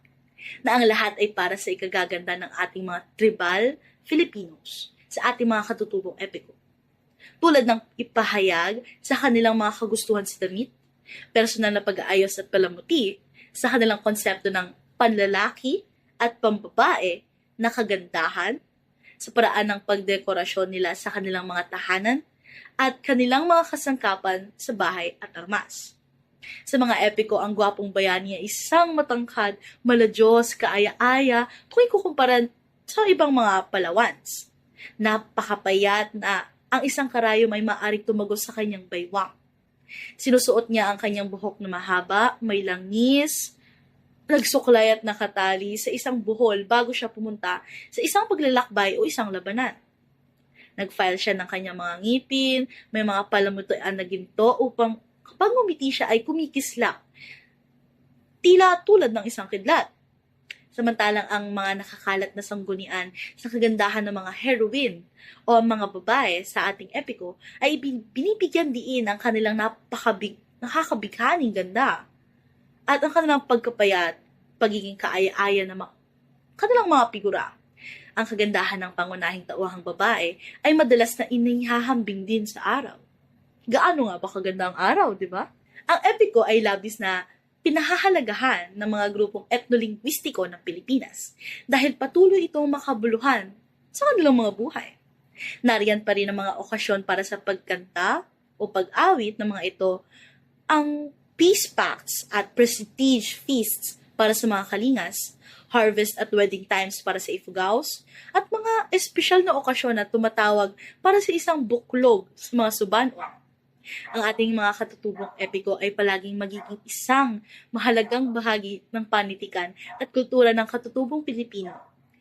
Speaker 2: na ang lahat ay para sa ikagaganda ng ating mga tribal Filipinos sa ating mga katutubong epiko. Tulad ng ipahayag sa kanilang mga kagustuhan sa damit, personal na pag-aayos at palamuti, sa kanilang konsepto ng panlalaki at pambabae na kagandahan, sa paraan ng pagdekorasyon nila sa kanilang mga tahanan, at kanilang mga kasangkapan sa bahay at armas. Sa mga epiko, ang gwapong bayani ay isang matangkad, maladyos, kaaya-aya kung ikukumparan sa ibang mga palawans. Napakapayat na ang isang karayom ay maaaring tumagos sa kanyang baywang. Sinusuot niya ang kanyang buhok na mahaba, may langis, nagsuklay at nakatali sa isang buhol bago siya pumunta sa isang paglalakbay o isang labanan. Nag-file siya ng kanyang mga ngipin, may mga palamutuan na ginto upang kapag ngumiti siya ay kumikislap, tila tulad ng isang kidlat. Samantalang ang mga nakakalat na sanggunian sa kagandahan ng mga heroine o ang mga babae sa ating epiko ay binibigyan diin ang kanilang nakakabighaning ganda at ang kanilang pagkapayat, pagiging kaaya-aya ng kanilang mga figura. Ang kagandahan ng pangunahing tauhang babae ay madalas na inihahambing din sa araw. Gaano nga ba kaganda ang araw, di ba? Ang epiko ay labis na pinahahalagahan ng mga grupong etnolinguistiko ng Pilipinas dahil patuloy itong makabuluhan sa kanilang mga buhay. Nariyan pa rin ang mga okasyon para sa pagkanta o pag-awit ng mga ito, ang peace pacts at prestige feasts para sa mga kalingas, harvest at wedding times para sa ifugaos, at mga espesyal na okasyon na tumatawag para sa isang buklog sa mga Subanon. Ang ating mga katutubong epiko ay palaging magiging isang mahalagang bahagi ng panitikan at kultura ng katutubong Pilipino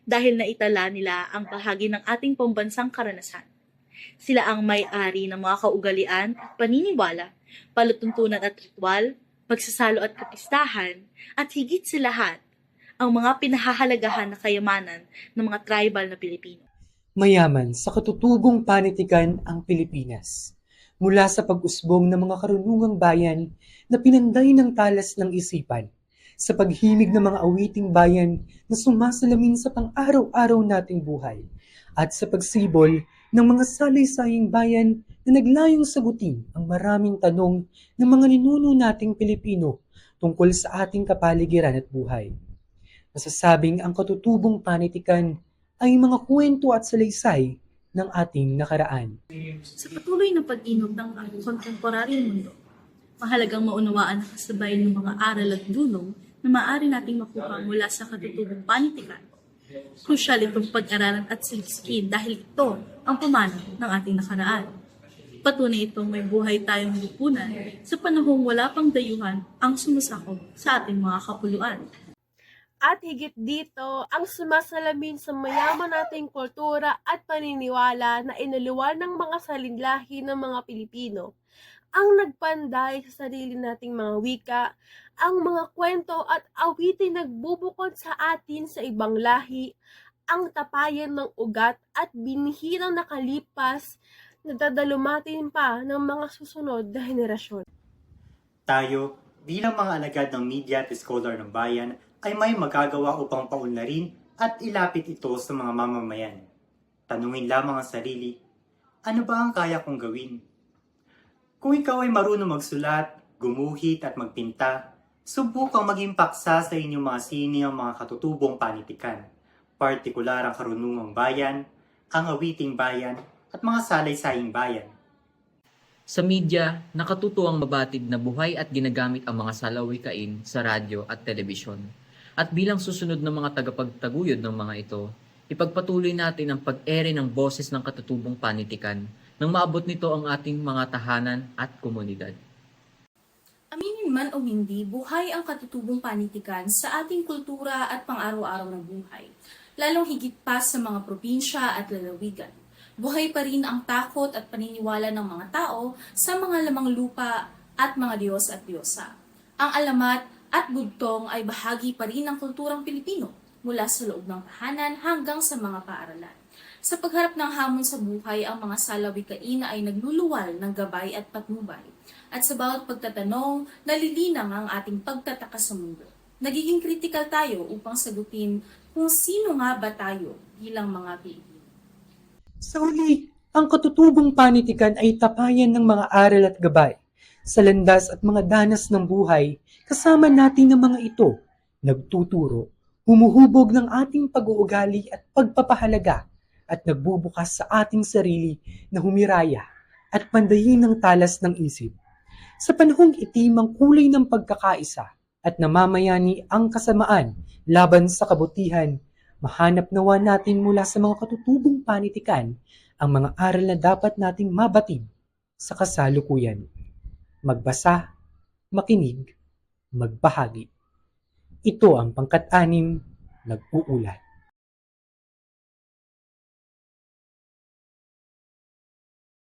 Speaker 2: dahil naitala nila ang bahagi ng ating pambansang karanasan. Sila ang may-ari ng mga kaugalian at paniniwala, palutuntunan at ritual, pagsasalo at kapistahan, at higit sa lahat, ang mga pinahahalagahan na kayamanan ng mga tribal na Pilipino.
Speaker 1: Mayaman sa katutubong panitikan ang Pilipinas. mula sa pag-usbong ng mga karunungang bayan na pinanday ng talas ng isipan, sa paghimig ng mga awiting bayan na sumasalamin sa pang-araw-araw nating buhay, at sa pagsibol ng mga salaysaying bayan na naglayong sagutin ang maraming tanong ng mga ninuno nating Pilipino tungkol sa ating kapaligiran at buhay. Masasabing ang katutubong panitikan ay mga kwento at salaysay ng ating nakaraan.
Speaker 2: Sa patuloy na pag-inog ng kontemporaryong mundo, mahalagang maunawaan ang kasabayan ng mga aral at dunong na maaari nating makuha mula sa katutubong panitikan. Krusyal itong pag-aralan at saliksikin dahil ito ang pamana ng ating nakaraan. Patunay itong may buhay tayong lipunan sa panahong wala pang dayuhan ang sumasakop sa ating mga kapuluan.
Speaker 4: At higit dito, ang sumasalamin sa mayaman nating kultura at paniniwala na inuluwan ng mga salinlahi ng mga Pilipino, ang nagpanday sa sarili nating mga wika, ang mga kwento at awitin nagbubukod sa atin sa ibang lahi, ang tapayan ng ugat at binihirang nakalipas na dadalumatin pa ng mga susunod na henerasyon.
Speaker 3: Tayo, bilang mga alagad ng media at scholar ng bayan, ay may magagawa upang paunlarin at ilapit ito sa mga mamamayan. Tanungin lamang ang sarili, ano ba ang kaya kong gawin? Kung ikaw ay marunong magsulat, gumuhit at magpinta, subukang maging paksa sa inyong mga sini ang mga katutubong panitikan, partikular ang karunungang bayan, ang awiting bayan, at mga salaysaying bayan.
Speaker 5: Sa media, nakatutuwang mabatid na buhay at ginagamit ang mga salawikain sa radyo at telebisyon. At bilang susunod ng mga tagapagtaguyod ng mga ito, ipagpatuloy natin ang pag-ere ng boses ng katutubong panitikan nang maabot nito ang ating mga tahanan at komunidad.
Speaker 6: Aminin man o hindi, buhay ang katutubong panitikan sa ating kultura at pang-araw-araw na buhay, lalong higit pa sa mga probinsya at lalawigan. Buhay pa rin ang takot at paniniwala ng mga tao sa mga lamang lupa at mga Diyos at Diyosa. Ang alamat at bugtong ay bahagi pa rin ng kulturang Pilipino mula sa loob ng tahanan hanggang sa mga paaralan. Sa pagharap ng hamon sa buhay, ang mga salawikain ay nagluluwal ng gabay at patnubay. At sa bawat pagtatanong, nalilinang ang ating pagtataka sa mundo. Nagiging kritikal tayo upang sagutin kung sino nga ba tayo bilang mga Pilipino.
Speaker 1: Sa huli, ang katutubong panitikan ay tapayan ng mga aral at gabay. Sa landas at mga danas ng buhay, kasama natin ang mga ito, nagtuturo, humuhubog ng ating pag-uugali at pagpapahalaga, at nagbubukas sa ating sarili na humiraya at pandayin ng talas ng isip. Sa panahong itim ang kulay ng pagkakaisa at namamayani ang kasamaan laban sa kabutihan, mahanap nawa natin mula sa mga katutubong panitikan ang mga aral na dapat nating mabatid sa kasalukuyan. Magbasa, makinig, magbahagi. Ito ang pangkat-anim, nag-uulat.